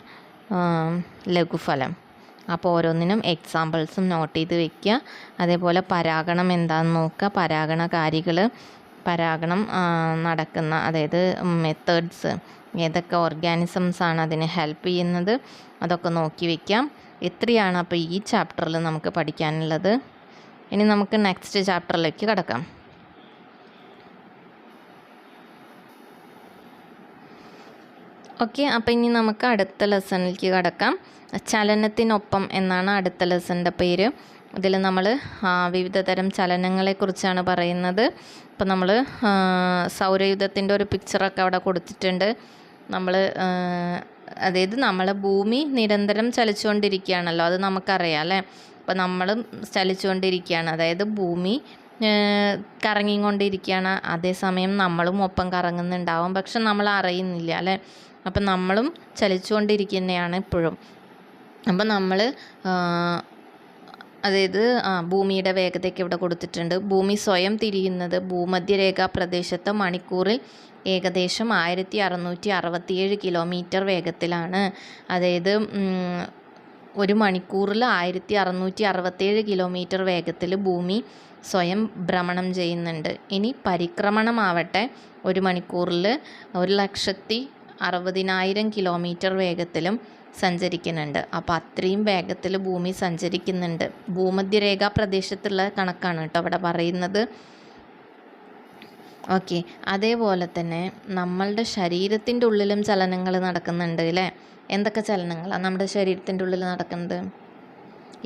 ലഘുഫലം. അപ്പോൾ ഓരോന്നിനും എക്സാമ്പിൾസും നോട്ട് ചെയ്ത് വെക്കുക. അതേപോലെ പരാഗണം എന്താണെന്ന് നോക്കുക. പരാഗണം നടക്കുന്ന, അതായത് മെത്തേഡ്സ്, ഏതൊക്കെ ഓർഗാനിസംസാണ് അതിനെ ഹെൽപ്പ് ചെയ്യുന്നത്, അതൊക്കെ നോക്കി വയ്ക്കാം. ഇത്രയാണ് അപ്പോൾ ഈ ചാപ്റ്ററിൽ നമുക്ക് പഠിക്കാനുള്ളത്. ഇനി നമുക്ക് നെക്സ്റ്റ് ചാപ്റ്ററിലേക്ക് കടക്കാം. ഓക്കെ, അപ്പോൾ ഇനി നമുക്ക് അടുത്ത ലെസണിലേക്ക് കടക്കാം. ചലനത്തിനൊപ്പം എന്നാണ് അടുത്ത ലെസണിൻ്റെ പേര്. ഇതിൽ നമ്മൾ വിവിധ തരം ചലനങ്ങളെക്കുറിച്ചാണ് പറയുന്നത്. ഇപ്പോൾ നമ്മൾ സൗരയൂഥത്തിൻ്റെ ഒരു പിക്ചറൊക്കെ അവിടെ കൊടുത്തിട്ടുണ്ട്. അതായത് നമ്മളെ ഭൂമി നിരന്തരം ചലിച്ചുകൊണ്ടിരിക്കുകയാണല്ലോ, അത് നമുക്കറിയാം അല്ലേ. അപ്പോൾ നമ്മളും ചലിച്ചുകൊണ്ടിരിക്കുകയാണ്, അതായത് ഭൂമി കറങ്ങിക്കൊണ്ടിരിക്കുകയാണ്. അതേസമയം നമ്മളും ഒപ്പം കറങ്ങുന്നുണ്ടാവും, പക്ഷെ നമ്മൾ അറിയുന്നില്ല അല്ലേ. അപ്പം നമ്മളും ചലിച്ചുകൊണ്ടിരിക്കുന്നതാണ് ഇപ്പോഴും. അപ്പം നമ്മൾ അതായത് ഭൂമിയുടെ വേഗതയ്ക്ക് ഇവിടെ കൊടുത്തിട്ടുണ്ട്. ഭൂമി സ്വയം തിരിയുന്നത് ഭൂമധ്യരേഖാ പ്രദേശത്ത് മണിക്കൂറിൽ ഏകദേശം 1667 കിലോമീറ്റർ വേഗത്തിലാണ്. അതായത് ഒരു മണിക്കൂറിൽ 1667 കിലോമീറ്റർ വേഗത്തിൽ ഭൂമി സ്വയം ഭ്രമണം ചെയ്യുന്നുണ്ട്. ഇനി പരിക്രമണമാവട്ടെ ഒരു മണിക്കൂറിൽ 1,60,000 കിലോമീറ്റർ വേഗത്തിലും സഞ്ചരിക്കുന്നുണ്ട്. അപ്പോൾ അത്രയും വേഗത്തിൽ ഭൂമി സഞ്ചരിക്കുന്നുണ്ട്. ഭൂമധ്യരേഖാ പ്രദേശത്തുള്ള കണക്കാണ് കേട്ടോ അവിടെ പറയുന്നത്. ഓക്കെ, അതേപോലെ തന്നെ നമ്മളുടെ ശരീരത്തിൻ്റെ ഉള്ളിലും ചലനങ്ങൾ നടക്കുന്നുണ്ട് അല്ലേ. എന്തൊക്കെ ചലനങ്ങളാണ് നമ്മുടെ ശരീരത്തിൻ്റെ ഉള്ളിൽ നടക്കുന്നത്?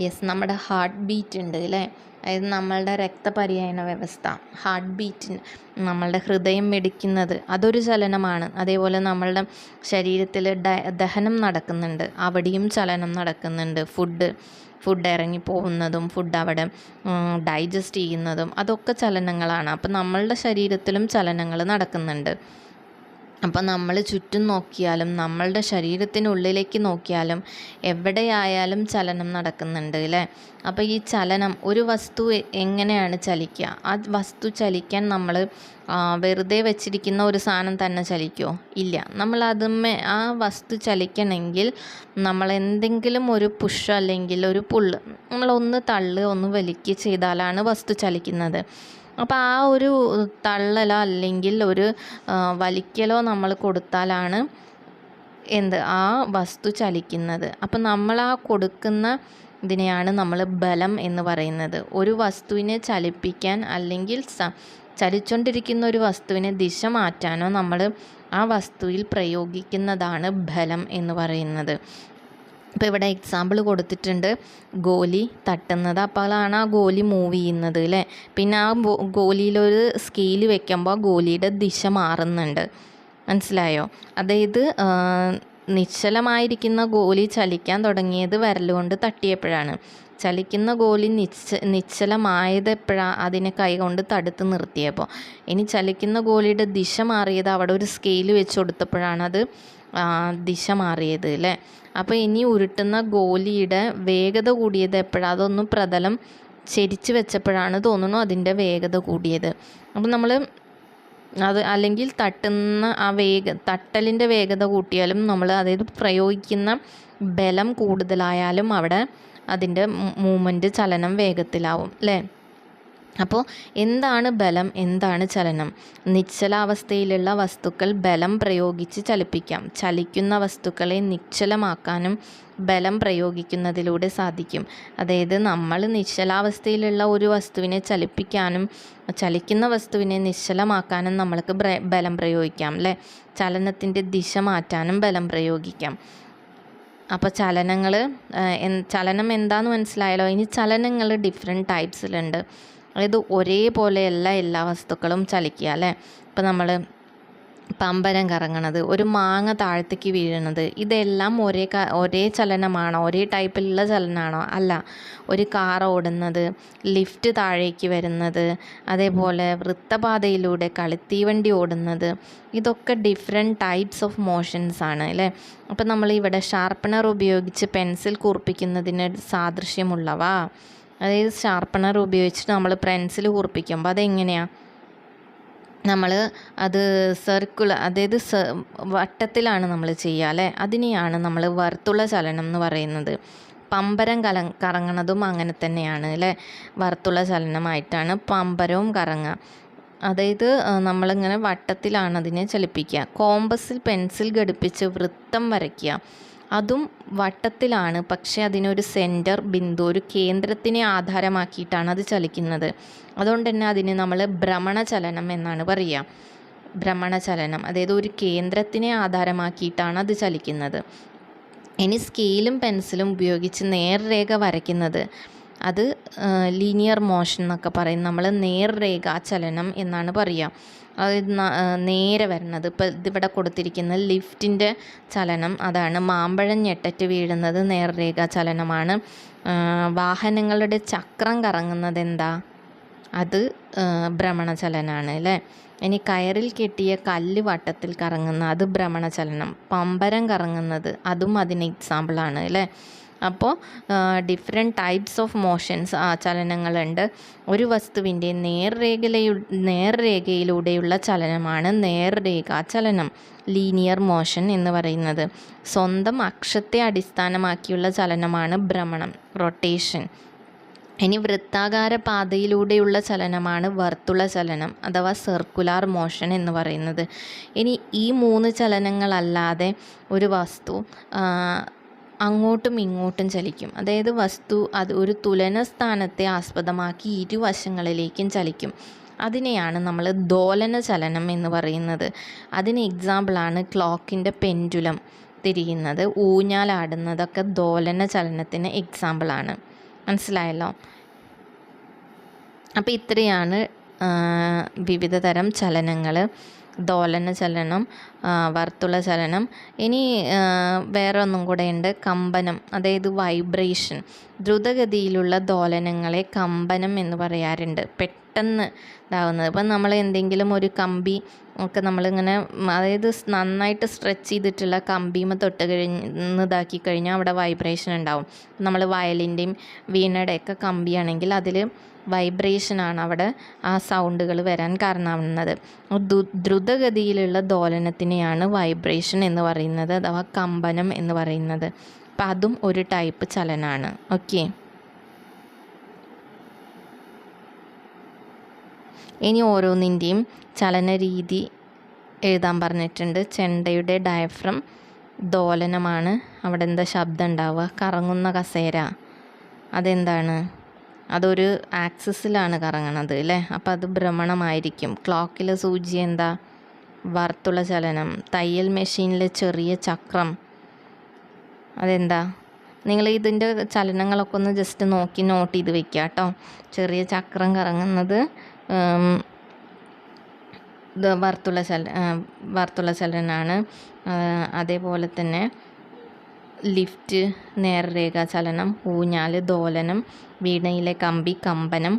യെസ്, നമ്മുടെ ഹാർട്ട് ബീറ്റ് ഉണ്ട് അല്ലേ. അതായത് നമ്മളുടെ രക്തപര്യന വ്യവസ്ഥ, ഹാർട്ട് ബീറ്റിന്, നമ്മളുടെ ഹൃദയം മിടിക്കുന്നത്, അതൊരു ചലനമാണ്. അതേപോലെ നമ്മളുടെ ശരീരത്തിൽ ദഹനം നടക്കുന്നുണ്ട്, അവിടെയും ചലനം നടക്കുന്നുണ്ട്. ഫുഡ് ഇറങ്ങി പോകുന്നതും ഫുഡ് അവിടെ ഡൈജസ്റ്റ് ചെയ്യുന്നതും അതൊക്കെ ചലനങ്ങളാണ്. അപ്പം നമ്മളുടെ ശരീരത്തിലും ചലനങ്ങൾ നടക്കുന്നുണ്ട്. അപ്പം നമ്മൾ ചുറ്റും നോക്കിയാലും നമ്മളുടെ ശരീരത്തിനുള്ളിലേക്ക് നോക്കിയാലും എവിടെയായാലും ചലനം നടക്കുന്നുണ്ട് അല്ലേ. അപ്പോൾ ഈ ചലനം, ഒരു വസ്തു എങ്ങനെയാണ് ചലിക്കുക? ആ വസ്തു ചലിക്കാൻ നമ്മൾ വെറുതെ വെച്ചിരിക്കുന്ന ഒരു സാധനം തന്നെ ചലിക്കുമോ? ഇല്ല. നമ്മൾ ആ വസ്തു ചലിക്കണമെങ്കിൽ നമ്മൾ എന്തെങ്കിലും ഒരു പുഷ് അല്ലെങ്കിൽ ഒരു പുള്ള്, നമ്മളൊന്ന് തള്ള് ഒന്ന് വലിക്കുക ചെയ്താലാണ് വസ്തു ചലിക്കുന്നത്. അപ്പോൾ ആ ഒരു തള്ളലോ അല്ലെങ്കിൽ ഒരു വലിക്കലോ നമ്മൾ കൊടുത്താലാണ് ആ വസ്തു ചലിക്കുന്നത്. അപ്പം നമ്മൾ ആ കൊടുക്കുന്ന ഇതിനെയാണ് നമ്മൾ ബലം എന്ന് പറയുന്നത്. ഒരു വസ്തുവിനെ ചലിപ്പിക്കാൻ അല്ലെങ്കിൽ ചലിച്ചുകൊണ്ടിരിക്കുന്ന ഒരു വസ്തുവിനെ ദിശ മാറ്റാനോ നമ്മൾ ആ വസ്തുവിൽ പ്രയോഗിക്കുന്നതാണ് ബലം എന്ന് പറയുന്നത്. ഇപ്പോൾ ഇവിടെ എക്സാമ്പിൾ കൊടുത്തിട്ടുണ്ട്, ഗോലി തട്ടുന്നത്. അപ്പോഴാണ് ആ ഗോലി മൂവ് ചെയ്യുന്നത് അല്ലേ. പിന്നെ ആ ഗോലിയിലൊരു സ്കെയിൽ വെക്കുമ്പോൾ ഗോലിയുടെ ദിശ മാറുന്നുണ്ട്. മനസ്സിലായോ? അതായത് നിശ്ചലമായിരിക്കുന്ന ഗോലി ചലിക്കാൻ തുടങ്ങിയത് വിരലുകൊണ്ട് തട്ടിയപ്പോഴാണ്. ചലിക്കുന്ന ഗോലി നിശ്ചലമായത് എപ്പോഴാണ്? അതിനെ കൈകൊണ്ട് തടുത്ത് നിർത്തിയപ്പോൾ. ഇനി ചലിക്കുന്ന ഗോലിയുടെ ദിശ മാറിയത് അവിടെ ഒരു സ്കെയിൽ വെച്ച് കൊടുത്തപ്പോഴാണ് അത് ദിശ മാറിയത് അല്ലേ. അപ്പോൾ ഇനി ഉരുട്ടുന്ന ഗോലിയുടെ വേഗത കൂടിയത് എപ്പോഴാണ്? അതൊന്ന് പ്രതലം ചെരിച്ച് വെച്ചപ്പോഴാണ് തോന്നുന്നു അതിൻ്റെ വേഗത കൂടിയത്. അപ്പം നമ്മൾ അല്ലെങ്കിൽ തട്ടലിൻ്റെ വേഗത കൂട്ടിയാലും നമ്മൾ, അതായത് പ്രയോഗിക്കുന്ന ബലം കൂടുതലായാലും അവിടെ അതിൻ്റെ മൂവ്മെൻറ്റ്, ചലനം വേഗത്തിലാവും അല്ലേ. അപ്പോൾ എന്താണ് ബലം, എന്താണ് ചലനം? നിശ്ചലാവസ്ഥയിലുള്ള വസ്തുക്കൾ ബലം പ്രയോഗിച്ച് ചലിപ്പിക്കാം. ചലിക്കുന്ന വസ്തുക്കളെ നിശ്ചലമാക്കാനും ബലം പ്രയോഗിക്കുന്നതിലൂടെ സാധിക്കും. അതായത് നമ്മൾ നിശ്ചലാവസ്ഥയിലുള്ള ഒരു വസ്തുവിനെ ചലിപ്പിക്കാനും ചലിക്കുന്ന വസ്തുവിനെ നിശ്ചലമാക്കാനും നമ്മൾക്ക് ബലം പ്രയോഗിക്കാം അല്ലേ. ചലനത്തിൻ്റെ ദിശ മാറ്റാനും ബലം പ്രയോഗിക്കാം. അപ്പോൾ ചലനം എന്താണെന്ന് മനസ്സിലായല്ലോ. ഇനി ചലനങ്ങൾ ഡിഫറെൻറ്റ് ടൈപ്സിലുണ്ട്. അതായത് ഒരേപോലെയല്ല എല്ലാ വസ്തുക്കളും ചലിക്കുക അല്ലേ. ഇപ്പം നമ്മൾ പമ്പരം കറങ്ങണത്, ഒരു മാങ്ങ താഴത്തേക്ക് വീഴുന്നത്, ഇതെല്ലാം ഒരേ ചലനമാണോ? ഒരേ ടൈപ്പിലുള്ള ചലനമാണോ? അല്ല. ഒരു കാർ ഓടുന്നത്, ലിഫ്റ്റ് താഴേക്ക് വരുന്നത്, അതേപോലെ വൃത്തപാതയിലൂടെ കളിത്തീവണ്ടി ഓടുന്നത്, ഇതൊക്കെ ഡിഫറെൻറ്റ് ടൈപ്സ് ഓഫ് മോഷൻസ് ആണ് അല്ലേ. അപ്പം നമ്മളിവിടെ ഷാർപ്പണർ ഉപയോഗിച്ച് പെൻസിൽ കൂർപ്പിക്കുന്നതിന് സാദൃശ്യമുള്ളവ. അതായത് ഷാർപ്പണർ ഉപയോഗിച്ചിട്ട് നമ്മൾ പെൻസിൽ കൂർപ്പിക്കുമ്പോൾ അതെങ്ങനെയാണ്? നമ്മൾ അത് അതായത് വട്ടത്തിലാണ് നമ്മൾ ചെയ്യുക അല്ലേ. അതിനെയാണ് നമ്മൾ വർത്തുള ചലനം എന്ന് പറയുന്നത്. പമ്പരം കറങ്ങണതും അങ്ങനെ തന്നെയാണ് അല്ലേ. വർത്തുള ചലനമായിട്ടാണ് പമ്പരവും കറങ്ങുക. അതായത് നമ്മളിങ്ങനെ വട്ടത്തിലാണ് അതിനെ ചലിപ്പിക്കുക. കോമ്പസിൽ പെൻസിൽ ഘടിപ്പിച്ച് വൃത്തം വരയ്ക്കുക, അതും വട്ടത്തിലാണ്, പക്ഷേ അതിനൊരു സെൻറ്റർ ബിന്ദു, ഒരു കേന്ദ്രത്തിനെ ആധാരമാക്കിയിട്ടാണ് അത് ചലിക്കുന്നത്. അതുകൊണ്ട് തന്നെ അതിന് നമ്മൾ ഭ്രമണചലനം എന്നാണ് പറയുക. ഭ്രമണചലനം, അതായത് ഒരു കേന്ദ്രത്തിനെ ആധാരമാക്കിയിട്ടാണ് അത് ചലിക്കുന്നത്. ഇനി സ്കെയിലും പെൻസിലും ഉപയോഗിച്ച് നേർരേഖ വരയ്ക്കുന്നത്, അത് ലീനിയർ മോഷൻ എന്നൊക്കെ പറയും. നമ്മൾ നേർരേഖാ ചലനം എന്നാണ് പറയുക. അതായത് നേരെ വരുന്നത്. ഇപ്പോൾ ഇതിവിടെ കൊടുത്തിരിക്കുന്ന ലിഫ്റ്റിൻ്റെ ചലനം അതാണ്. മാമ്പഴം ഞെട്ടറ്റ് വീഴുന്നത് നേർരേഖാ ചലനമാണ്. വാഹനങ്ങളുടെ ചക്രം കറങ്ങുന്നത് എന്താ? അത് ഭ്രമണചലനമാണ് അല്ലേ. ഇനി കയറിൽ കെട്ടിയ കല്ല് വട്ടത്തിൽ കറങ്ങുന്ന, അത് ഭ്രമണചലനം. പമ്പരം കറങ്ങുന്നത് അതും അതിന് എക്സാമ്പിളാണ് അല്ലേ. അപ്പോൾ ഡിഫറെൻറ്റ് ടൈപ്സ് ഓഫ് മോഷൻസ്, ചലനങ്ങളുണ്ട്. ഒരു വസ്തുവിൻ്റെ നേർരേഖയിലൂടെയുള്ള ചലനമാണ് നേർരേഖാ ചലനം, ലീനിയർ മോഷൻ എന്ന് പറയുന്നത്. സ്വന്തം അക്ഷത്തെ അടിസ്ഥാനമാക്കിയുള്ള ചലനമാണ് ഭ്രമണം, റൊട്ടേഷൻ. ഇനി വൃത്താകാര പാതയിലൂടെയുള്ള ചലനമാണ് വർത്തുള ചലനം അഥവാ സർക്കുലാർ മോഷൻ എന്ന് പറയുന്നത്. ഇനി ഈ 3 ചലനങ്ങളല്ലാതെ ഒരു വസ്തു അങ്ങോട്ടും ഇങ്ങോട്ടും ചലിക്കും. അതായത് വസ്തു അത് ഒരു തുലന സ്ഥാനത്തെ ആസ്പദമാക്കി ഇരുവശങ്ങളിലേക്കും ചലിക്കും. അതിനെയാണ് നമ്മൾ ദോലന ചലനം എന്ന് പറയുന്നത്. അതിന് എക്സാമ്പിളാണ് ക്ലോക്കിൻ്റെ പെൻഡുലം തിരിയുന്നത്, ഊഞ്ഞാലാടുന്നതൊക്കെ ദോലന ചലനത്തിന് എക്സാമ്പിളാണ്. മനസ്സിലായല്ലോ. അപ്പോൾ ഇത്രയാണ് വിവിധ തരം ചലനങ്ങൾ. ദോലന ചലനം, വർത്തുള ചലനം. ഇനി വേറെ ഒന്നും കൂടെ ഉണ്ട്, കമ്പനം, അതായത് വൈബ്രേഷൻ. ദ്രുതഗതിയിലുള്ള ദോലനങ്ങളെ കമ്പനം എന്ന് പറയാറുണ്ട്. പെട്ടെന്ന് ഇതാവുന്നത്. ഇപ്പം നമ്മൾ എന്തെങ്കിലും ഒരു കമ്പി ഒക്കെ നമ്മളിങ്ങനെ, അതായത് നന്നായിട്ട് സ്ട്രെച്ച് ചെയ്തിട്ടുള്ള കമ്പിമ തൊട്ട് ഇതാക്കി കഴിഞ്ഞാൽ അവിടെ വൈബ്രേഷൻ ഉണ്ടാവും. നമ്മൾ വയലിൻ്റെയും വീണയുടെയൊക്കെ കമ്പിയാണെങ്കിൽ അതിൽ വൈബ്രേഷനാണ് അവിടെ ആ സൗണ്ടുകൾ വരാൻ കാരണമാവുന്നത്. ദ്രുതഗതിയിലുള്ള ദോലനത്തിനെയാണ് വൈബ്രേഷൻ എന്ന് പറയുന്നത് അഥവാ കമ്പനം എന്ന് പറയുന്നത്. അപ്പം അതും ഒരു ടൈപ്പ് ചലനമാണ്. ഓക്കെ. ഇനി ഓരോന്നിൻ്റെയും ചലനരീതി എഴുതാൻ പറഞ്ഞിട്ടുണ്ട്. ചെണ്ടയുടെ ഡയഫ്രം ദോലനമാണ്. അവിടെ എന്താ ശബ്ദം ഉണ്ടാവുക? കറങ്ങുന്ന കസേര അതെന്താണ്? അതൊരു ആക്സിസിലാണ് കറങ്ങണത് അല്ലേ. അപ്പം അത് ഭ്രമണമായിരിക്കും. ക്ലോക്കിലെ സൂചി എന്താ? വർത്തുള ചലനം. തയ്യൽ മെഷീനിലെ ചെറിയ ചക്രം അതെന്താ? നിങ്ങൾ ഇതിൻ്റെ ചലനങ്ങളൊക്കെ ഒന്ന് ജസ്റ്റ് നോക്കി നോട്ട് ചെയ്ത് വെക്കുക കേട്ടോ. ചെറിയ ചക്രം കറങ്ങുന്നത് വർത്തുള ചലനാണ്. അതേപോലെ തന്നെ ലിഫ്റ്റ് നേർരേഖാ ചലനം, ഊഞ്ഞാൽ ദോലനം, വീണയിലെ കമ്പി കമ്പനം,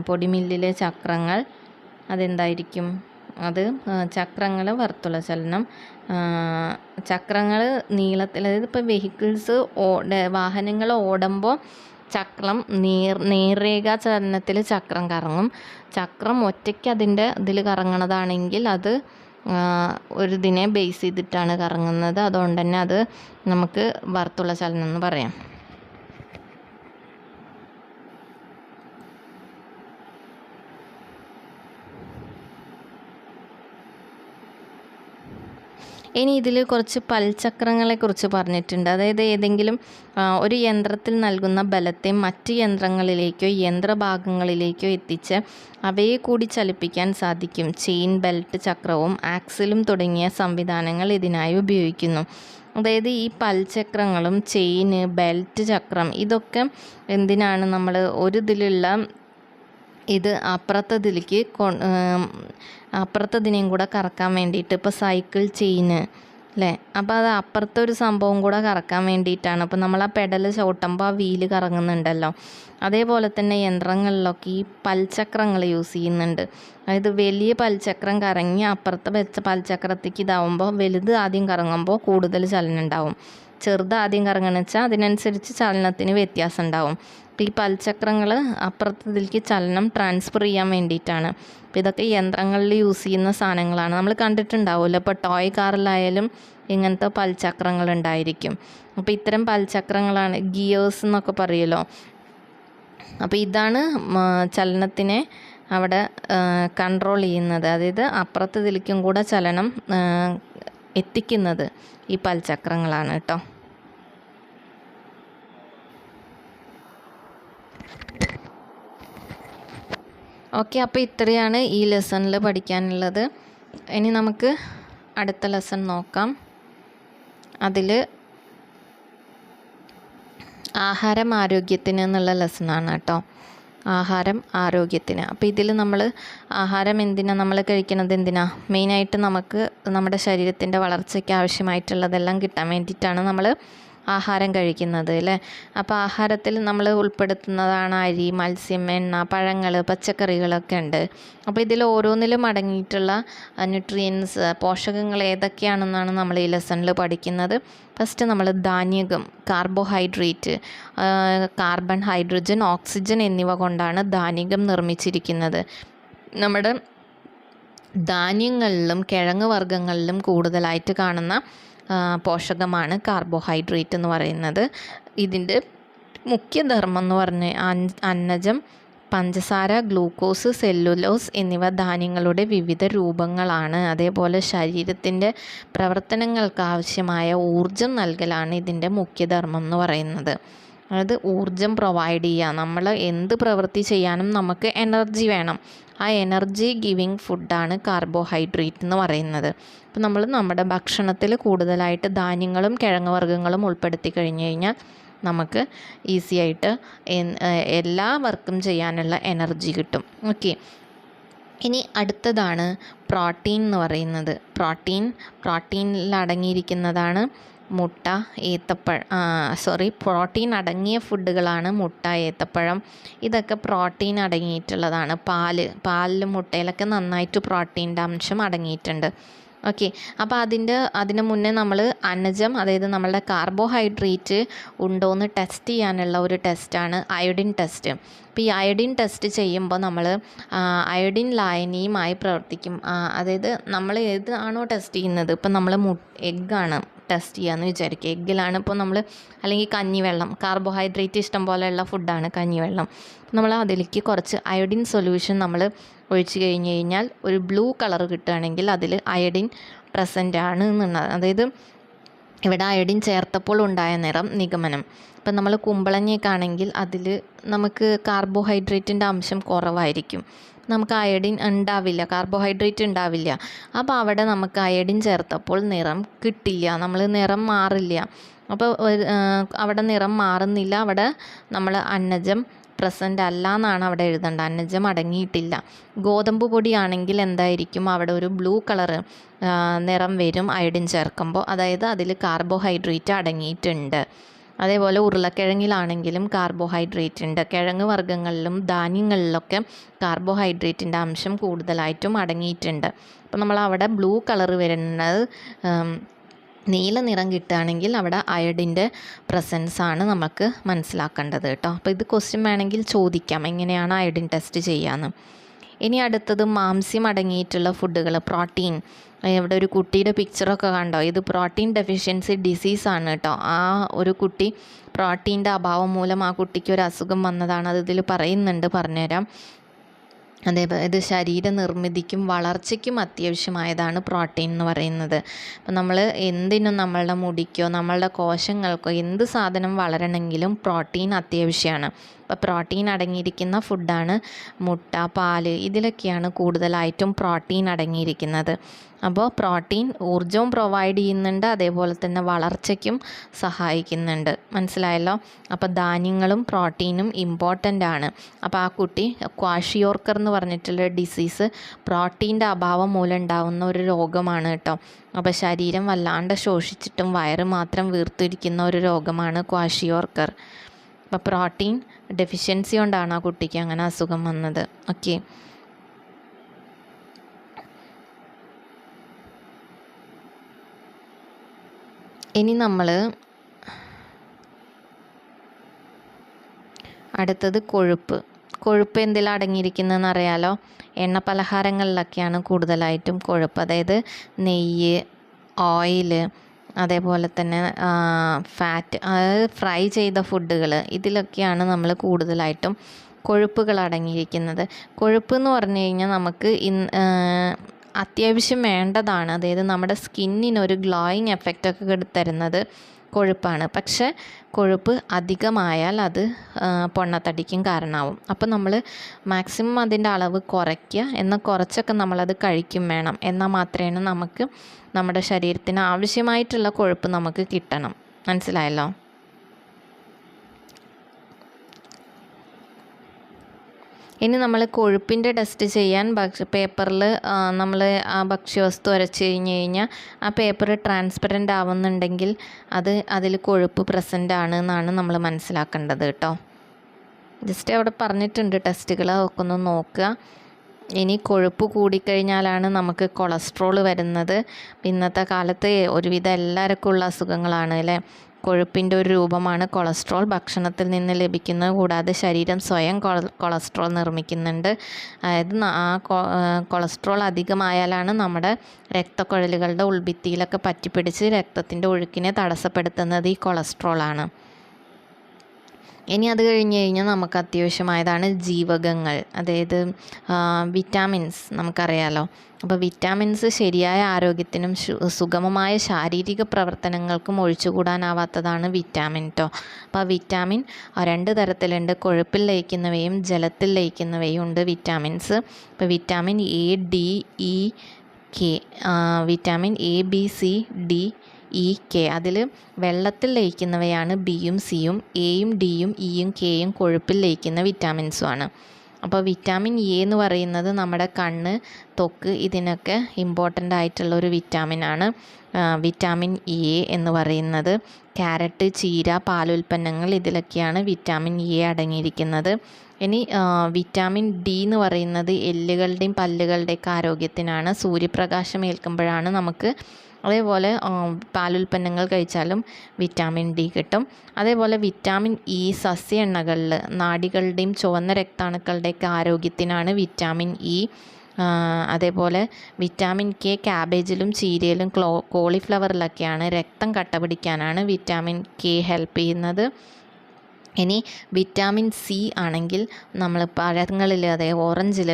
പൊടിമില്ലിലെ ചക്രങ്ങൾ അതെന്തായിരിക്കും? അത് ചക്രങ്ങൾ വർത്തുള ചലനം. ചക്രങ്ങൾ നീളത്തിൽ, അതായത് ഇപ്പോൾ വെഹിക്കിൾസ് വാഹനങ്ങൾ ഓടുമ്പോൾ ചക്രം നേർരേഖാ ചലനത്തിൽ ചക്രം കറങ്ങും. ചക്രം ഒറ്റയ്ക്ക് അതിൻ്റെ ഇതിൽ കറങ്ങണതാണെങ്കിൽ അത് ഒരു ഇതിനെ ബേസ് ചെയ്തിട്ടാണ് കറങ്ങുന്നത്. അതുകൊണ്ട് തന്നെ അത് നമുക്ക് വർത്തുള ചലനം എന്ന് പറയാം. ഇനി ഇതിൽ കുറച്ച് പൽചക്രങ്ങളെക്കുറിച്ച് പറഞ്ഞിട്ടുണ്ട്. അതായത് ഏതെങ്കിലും ഒരു യന്ത്രത്തിൽ നൽകുന്ന ബലത്തെ മറ്റ് യന്ത്രങ്ങളിലേക്കോ യന്ത്രഭാഗങ്ങളിലേക്കോ എത്തിച്ച് അവയെ കൂടി ചലിപ്പിക്കാൻ സാധിക്കും. ചെയിൻ, ബെൽറ്റ് ചക്രവും ആക്സിലും തുടങ്ങിയ സംവിധാനങ്ങൾ ഇതിനായി ഉപയോഗിക്കുന്നു. അതായത് ഈ പൽചക്രങ്ങളും ചെയിന്, ബെൽറ്റ് ചക്രം ഇതൊക്കെ എന്തിനാണ്? നമ്മൾ ഒരു ഇതിലുള്ള ഇത് അപ്പുറത്തതിനെയും കൂടെ കറക്കാൻ വേണ്ടിയിട്ട്. ഇപ്പോൾ സൈക്കിൾ ചെയിന് അല്ലേ, അപ്പോൾ അത് അപ്പുറത്തെ ഒരു സംഭവം കൂടെ കറക്കാൻ വേണ്ടിയിട്ടാണ്. അപ്പോൾ നമ്മൾ ആ പെഡൽ ചവിട്ടുമ്പോൾ ആ വീല് കറങ്ങുന്നുണ്ടല്ലോ. അതേപോലെ തന്നെ യന്ത്രങ്ങളിലൊക്കെ ഈ പൽചക്രങ്ങൾ യൂസ് ചെയ്യുന്നുണ്ട്. അതായത് വലിയ പൽചക്രം കറങ്ങി അപ്പുറത്തെ വെച്ച പൽചക്രത്തേക്ക് ഇതാവുമ്പോൾ വലുത് ആദ്യം കറങ്ങുമ്പോൾ കൂടുതൽ ചലനം ഉണ്ടാവും. ചെറുത് ആദ്യം കറങ്ങണമെന്ന് വെച്ചാൽ അതിനനുസരിച്ച് ചലനത്തിന് വ്യത്യാസം ഉണ്ടാവും. അപ്പോൾ ഈ പൽചക്രങ്ങൾ അപ്പുറത്തതിലേക്ക് ചലനം ട്രാൻസ്ഫർ ചെയ്യാൻ വേണ്ടിയിട്ടാണ്. അപ്പോൾ ഇതൊക്കെ യന്ത്രങ്ങളിൽ യൂസ് ചെയ്യുന്ന സാധനങ്ങളാണ്. നമ്മൾ കണ്ടിട്ടുണ്ടാവുമല്ലോ, ഇപ്പോൾ ടോയ് കാറിലായാലും ഇങ്ങനത്തെ പൽചക്രങ്ങളുണ്ടായിരിക്കും. അപ്പോൾ ഇത്തരം പൽചക്രങ്ങളാണ് ഗിയേഴ്സ് എന്നൊക്കെ പറയുമല്ലോ. അപ്പോൾ ഇതാണ് ചലനത്തിനെ അവിടെ കൺട്രോൾ ചെയ്യുന്നത്. അതായത് അപ്പുറത്തതിലേക്കും കൂടെ ചലനം എത്തിക്കുന്നത് ഈ പൽചക്രങ്ങളാണ് കേട്ടോ. ഓക്കെ, അപ്പോൾ ഇത്രയാണ് ഈ ലെസണിൽ പഠിക്കാനുള്ളത്. ഇനി നമുക്ക് അടുത്ത ലെസൺ നോക്കാം. അതിൽ ആഹാരം ആരോഗ്യത്തിന് എന്നുള്ള ലെസണാണ് കേട്ടോ. ആഹാരം ആരോഗ്യത്തിന്. അപ്പോൾ ഇതിൽ നമ്മൾ ആഹാരം എന്തിനാണ് നമ്മൾ കഴിക്കുന്നത്, മെയിനായിട്ട് നമുക്ക് നമ്മുടെ ശരീരത്തിൻ്റെ വളർച്ചയ്ക്ക് ആവശ്യമായിട്ടുള്ളതെല്ലാം കിട്ടാൻ വേണ്ടിയിട്ടാണ് നമ്മൾ ആഹാരം കഴിക്കുന്നത് അല്ലേ. അപ്പോൾ ആഹാരത്തിൽ നമ്മൾ ഉൾപ്പെടുത്തുന്നതാണ് അരി, മത്സ്യം, എണ്ണ, പഴങ്ങൾ, പച്ചക്കറികളൊക്കെ ഉണ്ട്. അപ്പോൾ ഇതിൽ ഓരോന്നിലും അടങ്ങിയിട്ടുള്ള ന്യൂട്രിയൻസ്, പോഷകങ്ങൾ ഏതൊക്കെയാണെന്നാണ് നമ്മൾ ഈ ലെസണിൽ പഠിക്കുന്നത്. ഫസ്റ്റ് നമ്മൾ ധാന്യകം, കാർബോഹൈഡ്രേറ്റ്, കാർബൺ, ഹൈഡ്രജൻ, ഓക്സിജൻ എന്നിവ കൊണ്ടാണ് ധാന്യകം നിർമ്മിച്ചിരിക്കുന്നത്. നമ്മുടെ ധാന്യങ്ങളിലും കിഴങ്ങ് വർഗ്ഗങ്ങളിലും കൂടുതലായിട്ട് കാണുന്ന പോഷകമാണ് കാർബോഹൈഡ്രേറ്റ് എന്ന് പറയുന്നത്. ഇതിൻ്റെ മുഖ്യധർമ്മം എന്ന് പറഞ്ഞാൽ അന്നജം, പഞ്ചസാര, ഗ്ലൂക്കോസ്, സെല്ലുലോസ് എന്നിവ ധാന്യങ്ങളുടെ വിവിധ രൂപങ്ങളാണ്. അതേപോലെ ശരീരത്തിൻ്റെ പ്രവർത്തനങ്ങൾക്ക് ആവശ്യമായ ഊർജം നൽകലാണ് ഇതിൻ്റെ മുഖ്യധർമ്മം എന്ന് പറയുന്നത്. അതായത് ഊർജം പ്രൊവൈഡ് ചെയ്യുക. നമ്മൾ എന്ത് പ്രവൃത്തി ചെയ്യാനും നമുക്ക് എനർജി വേണം. ആ എനർജി ഗിവിങ് ഫുഡാണ് കാർബോഹൈഡ്രേറ്റ് എന്ന് പറയുന്നത്. അപ്പോൾ നമ്മൾ നമ്മുടെ ഭക്ഷണത്തിൽ കൂടുതലായിട്ട് ധാന്യങ്ങളും കിഴങ്ങ് വർഗ്ഗങ്ങളും ഉൾപ്പെടുത്തി കഴിഞ്ഞ് കഴിഞ്ഞാൽ നമുക്ക് ഈസി ആയിട്ട് എല്ലാ വർക്കും ചെയ്യാനുള്ള എനർജി കിട്ടും. ഓക്കെ, ഇനി അടുത്തതാണ് പ്രോട്ടീൻ എന്ന് പറയുന്നത്. പ്രോട്ടീനിൽ അടങ്ങിയിരിക്കുന്നതാണ് മുട്ട, പ്രോട്ടീൻ അടങ്ങിയ ഫുഡുകളാണ് മുട്ട, ഏത്തപ്പഴം. ഇതൊക്കെ പ്രോട്ടീൻ അടങ്ങിയിട്ടുള്ളതാണ്. പാലിലും മുട്ടയിലൊക്കെ നന്നായിട്ട് പ്രോട്ടീൻ്റെ അംശം അടങ്ങിയിട്ടുണ്ട്. ഓക്കെ, അപ്പോൾ അതിന് മുന്നേ നമ്മൾ അന്നജം, അതായത് നമ്മളുടെ കാർബോഹൈഡ്രേറ്റ് ഉണ്ടോയെന്ന് ടെസ്റ്റ് ചെയ്യാനുള്ള ഒരു ടെസ്റ്റാണ് അയോഡിൻ ടെസ്റ്റ്. അപ്പോൾ ഈ അയോഡിൻ ടെസ്റ്റ് ചെയ്യുമ്പോൾ നമ്മൾ അയോഡിൻ ലായനിയുമായി പ്രവർത്തിക്കും. അതായത് നമ്മൾ ഏതാണോ ടെസ്റ്റ് ചെയ്യുന്നത്, ഇപ്പം നമ്മൾ എഗ്ഗാണ് ടെസ്റ്റ് ചെയ്യാമെന്ന് വിചാരിക്കുക. എഗ്ഗിലാണ് ഇപ്പോൾ നമ്മൾ, അല്ലെങ്കിൽ കഞ്ഞിവെള്ളം, കാർബോഹൈഡ്രേറ്റ് ഇഷ്ടം പോലെയുള്ള ഫുഡാണ് കഞ്ഞിവെള്ളം. നമ്മൾ അതിലേക്ക് കുറച്ച് അയോഡിൻ സൊല്യൂഷൻ നമ്മൾ ഒഴിച്ച് കഴിഞ്ഞ് കഴിഞ്ഞാൽ ഒരു ബ്ലൂ കളർ കിട്ടുകയാണെങ്കിൽ അതിൽ അയോഡിൻ പ്രസൻ്റ് ആണ് എന്നുള്ളത്. അതായത് ഇവിടെ അയോഡിൻ ചേർത്തപ്പോൾ ഉണ്ടായ നിറം നിഗമനം. ഇപ്പം നമ്മൾ കുമ്പളങ്ങയൊക്കെ ആണെങ്കിൽ അതിൽ നമുക്ക് കാർബോഹൈഡ്രേറ്റിൻ്റെ അംശം കുറവായിരിക്കും, നമുക്ക് അയോഡിൻ ഉണ്ടാവില്ല, കാർബോഹൈഡ്രേറ്റ് ഉണ്ടാവില്ല. അപ്പോൾ അവിടെ നമുക്ക് അയോഡിൻ ചേർത്തപ്പോൾ നിറം കിട്ടില്ല, നിറം മാറില്ല. അപ്പോൾ അവിടെ നിറം മാറുന്നില്ല, അവിടെ നമ്മൾ അന്നജം പ്രസൻ്റ് അല്ല എന്നാണ് അവിടെ എഴുതേണ്ടത്. അന്നജം അടങ്ങിയിട്ടില്ല. ഗോതമ്പ് പൊടിയാണെങ്കിൽ എന്തായിരിക്കും, അവിടെ ഒരു ബ്ലൂ കളറ് നിറം വരും അയോഡിൻ ചേർക്കുമ്പോൾ, അതായത് അതിൽ കാർബോഹൈഡ്രേറ്റ് അടങ്ങിയിട്ടുണ്ട്. അതേപോലെ ഉരുളക്കിഴങ്ങിലാണെങ്കിലും കാർബോഹൈഡ്രേറ്റ് ഉണ്ട്. കിഴങ്ങ് വർഗ്ഗങ്ങളിലും ധാന്യങ്ങളിലൊക്കെ കാർബോഹൈഡ്രേറ്റിൻ്റെ അംശം കൂടുതലായിട്ടും അടങ്ങിയിട്ടുണ്ട്. അപ്പോൾ നമ്മൾ അവിടെ ബ്ലൂ കളർ വരുന്നത്, നീല നിറം കിട്ടുകയാണെങ്കിൽ അവിടെ അയോഡിൻ്റെ പ്രസൻസാണ് നമുക്ക് മനസ്സിലാക്കേണ്ടത് കേട്ടോ. അപ്പോൾ ഇത് ക്വസ്റ്റ്യൻ വേണമെങ്കിൽ ചോദിക്കാം, എങ്ങനെയാണ് അയോഡിൻ ടെസ്റ്റ് ചെയ്യാമെന്ന്. ഇനി അടുത്തത് മാംസ്യം അടങ്ങിയിട്ടുള്ള ഫുഡുകൾ, പ്രോട്ടീൻ. ഇവിടെ ഒരു കുട്ടിയുടെ പിക്ചറൊക്കെ കണ്ടോ, ഇത് പ്രോട്ടീൻ ഡെഫിഷ്യൻസി ഡിസീസാണ് കേട്ടോ. ആ ഒരു കുട്ടി പ്രോട്ടീൻ്റെ അഭാവം മൂലം ആ കുട്ടിക്ക് ഒരു അസുഖം വന്നതാണ്. അത് ഇതിൽ പറയുന്നുണ്ട്, പറഞ്ഞുതരാം. അതേപോലെ ഇത് ശരീര നിർമ്മിതിക്കും വളർച്ചയ്ക്കും അത്യാവശ്യമായതാണ് പ്രോട്ടീൻ എന്ന് പറയുന്നത്. അപ്പം നമ്മൾ എന്തിനും, നമ്മളുടെ മുടിക്കോ നമ്മളുടെ കോശങ്ങൾക്കോ എന്ത് സാധനം വളരണമെങ്കിലും പ്രോട്ടീൻ അത്യാവശ്യമാണ്. അപ്പോൾ പ്രോട്ടീൻ അടങ്ങിയിരിക്കുന്ന ഫുഡാണ് മുട്ട, പാല്, ഇതിലൊക്കെയാണ് കൂടുതലായിട്ടും പ്രോട്ടീൻ അടങ്ങിയിരിക്കുന്നത്. അപ്പോൾ പ്രോട്ടീൻ ഊർജവും പ്രൊവൈഡ് ചെയ്യുന്നുണ്ട്, അതേപോലെ തന്നെ വളർച്ചയ്ക്കും സഹായിക്കുന്നുണ്ട്. മനസ്സിലായല്ലോ. അപ്പോൾ ധാന്യങ്ങളും പ്രോട്ടീനും ഇമ്പോർട്ടൻ്റ് ആണ്. അപ്പോൾ ആ കുട്ടി ക്വാഷിയോർക്കർ എന്ന് പറഞ്ഞിട്ടുള്ള ഡിസീസ് പ്രോട്ടീൻ്റെ അഭാവം മൂലം ഉണ്ടാകുന്ന ഒരു രോഗമാണ് കേട്ടോ. അപ്പോൾ ശരീരം വല്ലാണ്ട് ശോഷിച്ചിട്ടും വയറ് മാത്രം വീർത്തിരിക്കുന്ന ഒരു രോഗമാണ് ക്വാഷിയോർക്കർ. അപ്പോൾ പ്രോട്ടീൻ ഡെഫിഷ്യൻസി കൊണ്ടാണ് ആ കുട്ടിക്ക് അങ്ങനെ അസുഖം വന്നത്. ഓക്കെ, ഇനി നമ്മൾ അടുത്തത് കൊഴുപ്പ്. കൊഴുപ്പ് എന്തിലാണ് അടങ്ങിയിരിക്കുന്നതെന്ന് അറിയാലോ? എണ്ണ പലഹാരങ്ങളിലൊക്കെയാണ് കൂടുതലായിട്ടും കൊഴുപ്പ്. അതായത് നെയ്യ്, ഓയില്, അതേപോലെ തന്നെ ഫാറ്റ്, അതായത് ഫ്രൈ ചെയ്ത ഫുഡുകൾ, ഇതിലൊക്കെയാണ് നമ്മൾ കൂടുതലായിട്ടും കൊഴുപ്പുകൾ അടങ്ങിയിരിക്കുന്നത്. കൊഴുപ്പ് എന്ന് പറഞ്ഞു കഴിഞ്ഞാൽ നമുക്ക് അത്യാവശ്യം വേണ്ടതാണ്. അതായത് നമ്മുടെ സ്കിന്നിനൊരു ഗ്ലോയിങ് എഫക്റ്റൊക്കെ തരുന്നത് കൊഴുപ്പാണ്. പക്ഷേ കൊഴുപ്പ് അധികമായാൽ അത് പൊണ്ണത്തടിക്കും കാരണമാവും. അപ്പോൾ നമ്മൾ മാക്സിമം അതിൻ്റെ അളവ് കുറയ്ക്കുക. എന്നാൽ കുറച്ചൊക്കെ നമ്മളത് കഴിക്കും വേണം. എന്നാൽ മാത്രമേ നമുക്ക് നമ്മുടെ ശരീരത്തിന് ആവശ്യമായിട്ടുള്ള കൊഴുപ്പ് നമുക്ക് കിട്ടണം. മനസ്സിലായല്ലോ? ഇനി നമ്മൾ കൊഴുപ്പിൻ്റെ ടെസ്റ്റ് ചെയ്യാൻ പേപ്പറിൽ നമ്മൾ ആ ഭക്ഷ്യവസ്തു അരച്ച് കഴിഞ്ഞാൽ ആ പേപ്പർ ട്രാൻസ്പെറൻ്റ് ആവുന്നുണ്ടെങ്കിൽ അതിൽ കൊഴുപ്പ് പ്രസൻ്റ് ആണ് എന്നാണ് നമ്മൾ മനസ്സിലാക്കേണ്ടത് കേട്ടോ. ജസ്റ്റ് അവിടെ പറഞ്ഞിട്ടുണ്ട് ടെസ്റ്റുകൾ, അതൊക്കെ ഒന്ന് നോക്കുക. ഇനി കൊഴുപ്പ് കൂടിക്കഴിഞ്ഞാലാണ് നമുക്ക് കൊളസ്ട്രോൾ വരുന്നത്. ഇന്നത്തെ കാലത്ത് ഒരുവിധം എല്ലാവർക്കും ഉള്ള അസുഖങ്ങളാണ് അല്ലേ. കൊഴുപ്പിൻ്റെ ഒരു രൂപമാണ് കൊളസ്ട്രോൾ. ഭക്ഷണത്തിൽ നിന്ന് ലഭിക്കുന്നത് കൂടാതെ ശരീരം സ്വയം കൊളസ്ട്രോൾ നിർമ്മിക്കുന്നുണ്ട്. അതായത് ആ കൊളസ്ട്രോൾ അധികമായാലാണ് നമ്മുടെ രക്തക്കുഴലുകളുടെ ഉൾഭിത്തിയിലൊക്കെ പറ്റിപ്പിടിച്ച് രക്തത്തിൻ്റെ ഒഴുക്കിനെ തടസ്സപ്പെടുത്തുന്നത് ഈ കൊളസ്ട്രോളാണ്. ഇനി അത് കഴിഞ്ഞ് കഴിഞ്ഞാൽ നമുക്ക് അത്യാവശ്യമായതാണ് ജീവകങ്ങൾ, അതായത് വിറ്റാമിൻസ്. നമുക്കറിയാലോ. അപ്പോൾ വിറ്റാമിൻസ് ശരിയായ ആരോഗ്യത്തിനും സുഗമമായ ശാരീരിക പ്രവർത്തനങ്ങൾക്കും ഒഴിച്ചുകൂടാനാവാത്തതാണ് വിറ്റാമിൻ കേട്ടോ. അപ്പോൾ വിറ്റാമിൻ 2 തരത്തിലുണ്ട്. കൊഴുപ്പിൽ ലയിക്കുന്നവയും ജലത്തിൽ ലയിക്കുന്നവയും ഉണ്ട് വിറ്റാമിൻസ്. ഇപ്പോൾ vitamin A, D, E, K, vitamin A, B, C, D, E, K. അതിൽ വെള്ളത്തിൽ ലയിക്കുന്നവയാണ് ബിയും സിയും. എയും ഡിയും ഇയും കെയും കൊഴുപ്പിൽ ലയിക്കുന്ന വിറ്റാമിൻസുമാണ്. അപ്പോൾ വിറ്റാമിൻ എ എന്ന് പറയുന്നത് നമ്മുടെ കണ്ണ്, ത്വക്ക്, ഇതിനൊക്കെ ഇമ്പോർട്ടൻ്റ് ആയിട്ടുള്ളൊരു വിറ്റാമിനാണ് വിറ്റാമിൻ എ എന്ന് പറയുന്നത്. ക്യാരറ്റ്, ചീര, പാലുൽപ്പന്നങ്ങൾ, ഇതിലൊക്കെയാണ് വിറ്റാമിൻ എ അടങ്ങിയിരിക്കുന്നത്. ഇനി വിറ്റാമിൻ ഡി എന്ന് പറയുന്നത് എല്ലുകളുടെയും പല്ലുകളുടെയൊക്കെ ആരോഗ്യത്തിനാണ്. സൂര്യപ്രകാശം ഏൽക്കുമ്പോഴാണ് നമുക്ക്, അതേപോലെ പാലുൽപ്പന്നങ്ങൾ കഴിച്ചാലും വിറ്റാമിൻ ഡി കിട്ടും. അതേപോലെ വിറ്റാമിൻ ഇ സസ്യ എണ്ണകളിൽ, നാഡികളുടെയും ചുവന്ന രക്താണുക്കളുടെയൊക്കെ ആരോഗ്യത്തിനാണ് വിറ്റാമിൻ ഇ. അതേപോലെ വിറ്റാമിൻ കെ ക്യാബേജിലും ചീരയിലും കോളിഫ്ലവറിലൊക്കെയാണ്. രക്തം കട്ട പിടിക്കാനാണ് വിറ്റാമിൻ കെ ഹെൽപ്പ് ചെയ്യുന്നത്. ഇനി വിറ്റാമിൻ സി ആണെങ്കിൽ നമ്മൾ പഴങ്ങളിൽ, അതായത് ഓറഞ്ചിൽ,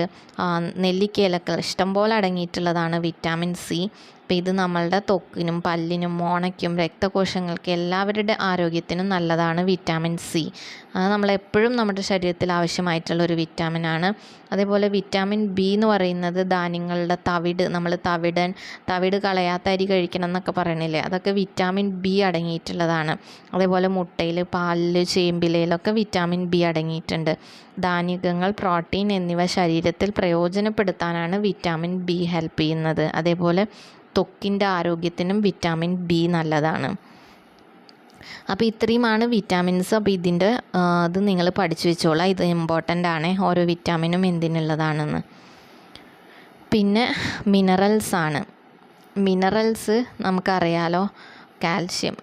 നെല്ലിക്കയിലൊക്കെ ഇഷ്ടംപോലെ അടങ്ങിയിട്ടുള്ളതാണ് വിറ്റാമിൻ സി. അപ്പോൾ ഇത് നമ്മളുടെ ത്വക്കിനും പല്ലിനും മോണയ്ക്കും രക്തകോശങ്ങൾക്ക് എല്ലാവരുടെ ആരോഗ്യത്തിനും നല്ലതാണ് വിറ്റാമിൻ സി. അത് നമ്മളെപ്പോഴും നമ്മുടെ ശരീരത്തിൽ ആവശ്യമായിട്ടുള്ളൊരു വിറ്റാമിനാണ്. അതേപോലെ വിറ്റാമിൻ ബി എന്ന് പറയുന്നത് ധാന്യങ്ങളുടെ തവിട്, നമ്മൾ തവിട് കളയാത്ത അരി കഴിക്കണം എന്നൊക്കെ പറയണില്ലേ, അതൊക്കെ വിറ്റാമിൻ ബി അടങ്ങിയിട്ടുള്ളതാണ്. അതേപോലെ മുട്ടയിൽ, പാലിൽ, ചേമ്പിലയിലൊക്കെ വിറ്റാമിൻ ബി അടങ്ങിയിട്ടുണ്ട്. ധാന്യങ്ങൾ, പ്രോട്ടീൻ എന്നിവ ശരീരത്തിൽ പ്രയോജനപ്പെടുത്താനാണ് വിറ്റാമിൻ ബി ഹെൽപ്പ് ചെയ്യുന്നത്. അതേപോലെ ത്വക്കിൻ്റെ ആരോഗ്യത്തിനും വിറ്റാമിൻ ബി നല്ലതാണ്. അപ്പോൾ ഇത്രയുമാണ് വിറ്റാമിൻസ്. അപ്പോൾ ഇത് നിങ്ങൾ പഠിച്ചു വെച്ചോളാം. ഇത് ഇമ്പോർട്ടൻ്റ് ആണ്, ഓരോ വിറ്റാമിനും എന്തിനുള്ളതാണെന്ന്. പിന്നെ മിനറൽസാണ്. മിനറൽസ് നമുക്കറിയാലോ, കാൽഷ്യം,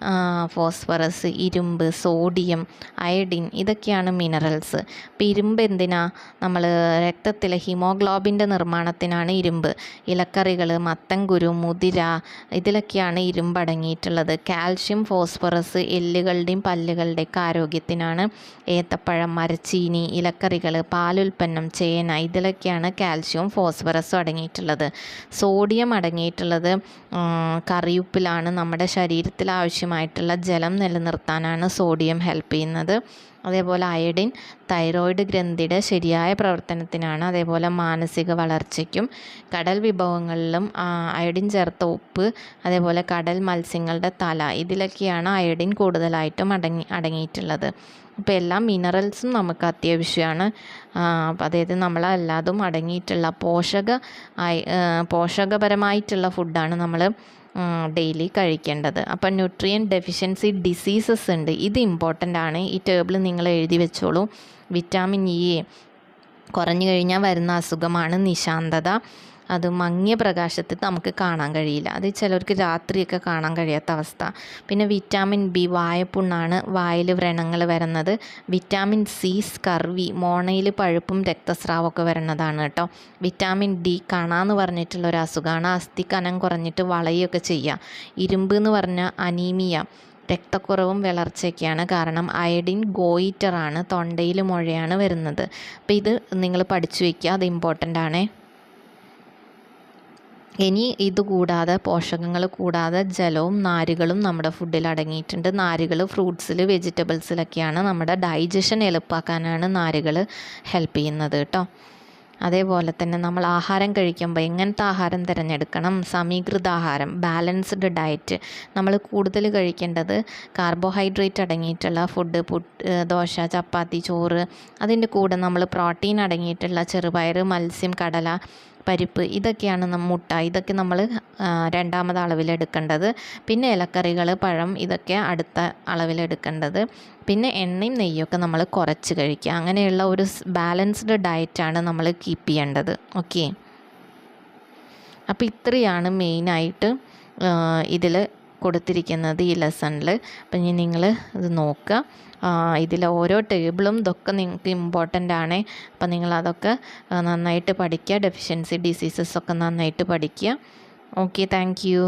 ഫോസ്ഫറസ്, ഇരുമ്പ്, സോഡിയം, അയഡിൻ, ഇതൊക്കെയാണ് മിനറൽസ്. അപ്പോൾ ഇരുമ്പ് എന്തിനാ? നമ്മൾ രക്തത്തിലെ ഹിമോഗ്ലോബിൻ്റെ നിർമ്മാണത്തിനാണ് ഇരുമ്പ്. ഇലക്കറികൾ, മത്തൻകുരു, മുതിര, ഇതിലൊക്കെയാണ് ഇരുമ്പ് അടങ്ങിയിട്ടുള്ളത്. Calcium, phosphorus എല്ലുകളുടെയും പല്ലുകളുടെയൊക്കെ ആരോഗ്യത്തിനാണ്. ഏത്തപ്പഴം, മരച്ചീനി, ഇലക്കറികൾ, പാലുൽപ്പന്നം, ചേന, ഇതിലൊക്കെയാണ് കാൽഷ്യവും ഫോസ്ഫറസും അടങ്ങിയിട്ടുള്ളത്. സോഡിയം അടങ്ങിയിട്ടുള്ളത് കറിയുപ്പിലാണ്. നമ്മുടെ ശരീരത്തിൽ ആവശ്യമായിട്ടുള്ള ജലം നിലനിർത്താനാണ് സോഡിയം ഹെൽപ്പ് ചെയ്യുന്നത്. അതേപോലെ അയഡിൻ തൈറോയിഡ് ഗ്രന്ഥിയുടെ ശരിയായ പ്രവർത്തനത്തിനാണ്. അതേപോലെ മാനസിക വളർച്ചയ്ക്കും. കടൽ വിഭവങ്ങളിലും അയഡിൻ ചേർത്ത ഉപ്പ്, അതേപോലെ കടൽ മത്സ്യങ്ങളുടെ തല, ഇതിലൊക്കെയാണ് അയഡിൻ കൂടുതലായിട്ടും അടങ്ങിയിട്ടുള്ളത്. അപ്പോൾ എല്ലാ മിനറൽസും നമുക്ക് അത്യാവശ്യമാണ്. അതായത് നമ്മളെല്ലാതും അടങ്ങിയിട്ടുള്ള പോഷകപരമായിട്ടുള്ള ഫുഡാണ് നമ്മൾ ഡെയിലി കഴിക്കേണ്ടത്. അപ്പം ന്യൂട്രിയൻ ഡെഫിഷ്യൻസി ഡിസീസസ് ഉണ്ട്, ഇത് ഇമ്പോർട്ടൻ്റ് ആണ്. ഈ ടേബിൾ നിങ്ങൾ എഴുതി വെച്ചോളൂ. വിറ്റാമിൻ ഇ കുറഞ്ഞു കഴിഞ്ഞാൽ വരുന്ന അസുഖമാണ് നിശാന്തത. അത് മങ്ങിയ പ്രകാശത്തിൽ നമുക്ക് കാണാൻ കഴിയില്ല. അത് ചിലർക്ക് രാത്രിയൊക്കെ കാണാൻ കഴിയാത്ത അവസ്ഥ. പിന്നെ വിറ്റാമിൻ ബി വായപ്പുണ്ണാണ്, വായിൽ വ്രണങ്ങൾ വരുന്നത്. വിറ്റാമിൻ സി സ്കർവി, മോണയിൽ പഴുപ്പും രക്തസ്രാവമൊക്കെ വരുന്നതാണ് കേട്ടോ. വിറ്റാമിൻ ഡി കണാന്ന് പറഞ്ഞിട്ടുള്ള ഒരു അസുഖമാണ്. അസ്ഥി കനം കുറഞ്ഞിട്ട് വളയുകയൊക്കെ ചെയ്യുക. ഇരുമ്പ് എന്ന് പറഞ്ഞാൽ അനീമിയ, രക്തക്കുറവും വളർച്ചയൊക്കെയാണ്. കാരണം അയഡിൻ ഗോയിറ്ററാണ്, തൊണ്ടയിൽ മുഴയാണ് വരുന്നത്. അപ്പോൾ ഇത് നിങ്ങൾ പഠിച്ചു വയ്ക്കുക, അത് ഇമ്പോർട്ടൻ്റ് ആണ്. ഇനി ഇതുകൂടാതെ പോഷകങ്ങൾ കൂടാതെ ജലവും നാരുകളും നമ്മുടെ ഫുഡിൽ അടങ്ങിയിട്ടുണ്ട്. നാരുകൾ ഫ്രൂട്ട്സിൽ വെജിറ്റബിൾസിലൊക്കെയാണ്. നമ്മുടെ ഡൈജഷൻ എളുപ്പമാക്കാനാണ് നാരുകൾ ഹെൽപ്പ് ചെയ്യുന്നത് കേട്ടോ. അതേപോലെ തന്നെ നമ്മൾ ആഹാരം കഴിക്കുമ്പോൾ എങ്ങനത്തെ ആഹാരം തിരഞ്ഞെടുക്കണം? സമീകൃത ആഹാരം, ബാലൻസ്ഡ് ഡയറ്റ്. നമ്മൾ കൂടുതൽ കഴിക്കേണ്ടത് കാർബോഹൈഡ്രേറ്റ് അടങ്ങിയിട്ടുള്ള ഫുഡ്, ദോശ, ചപ്പാത്തി, ചോറ്. അതിൻ്റെ കൂടെ നമ്മൾ പ്രോട്ടീൻ അടങ്ങിയിട്ടുള്ള ചെറുപയർ, മത്സ്യം, കടല, പരിപ്പ്, ഇതൊക്കെയാണ് മുട്ട, ഇതൊക്കെ നമ്മൾ രണ്ടാമത് അളവിലെടുക്കേണ്ടത്. പിന്നെ ഇലക്കറികൾ, പഴം, ഇതൊക്കെ അടുത്ത അളവിലെടുക്കേണ്ടത്. പിന്നെ എണ്ണയും നെയ്യൊക്കെ നമ്മൾ കുറച്ച് കഴിക്കുക. അങ്ങനെയുള്ള ഒരു ബാലൻസ്ഡ് ഡയറ്റാണ് നമ്മൾ കീപ്പ് ചെയ്യേണ്ടത്. ഓക്കെ, അപ്പോൾ ഇത്രയാണ് മെയിനായിട്ട് ഇതിൽ കൊടുത്തിരിക്കുന്നത് ഈ ലെസണിൽ. അപ്പം ഇനി നിങ്ങൾ ഇത് നോക്കുക. ഇതിലെ ഓരോ ടേബിളും ഇതൊക്കെ നിങ്ങൾക്ക് ഇമ്പോർട്ടൻ്റ് ആണ്. അപ്പം നിങ്ങളതൊക്കെ നന്നായിട്ട് പഠിക്കുക. ഡെഫിഷ്യൻസി ഡിസീസസ് ഒക്കെ നന്നായിട്ട് പഠിക്കുക. Okay, thank you.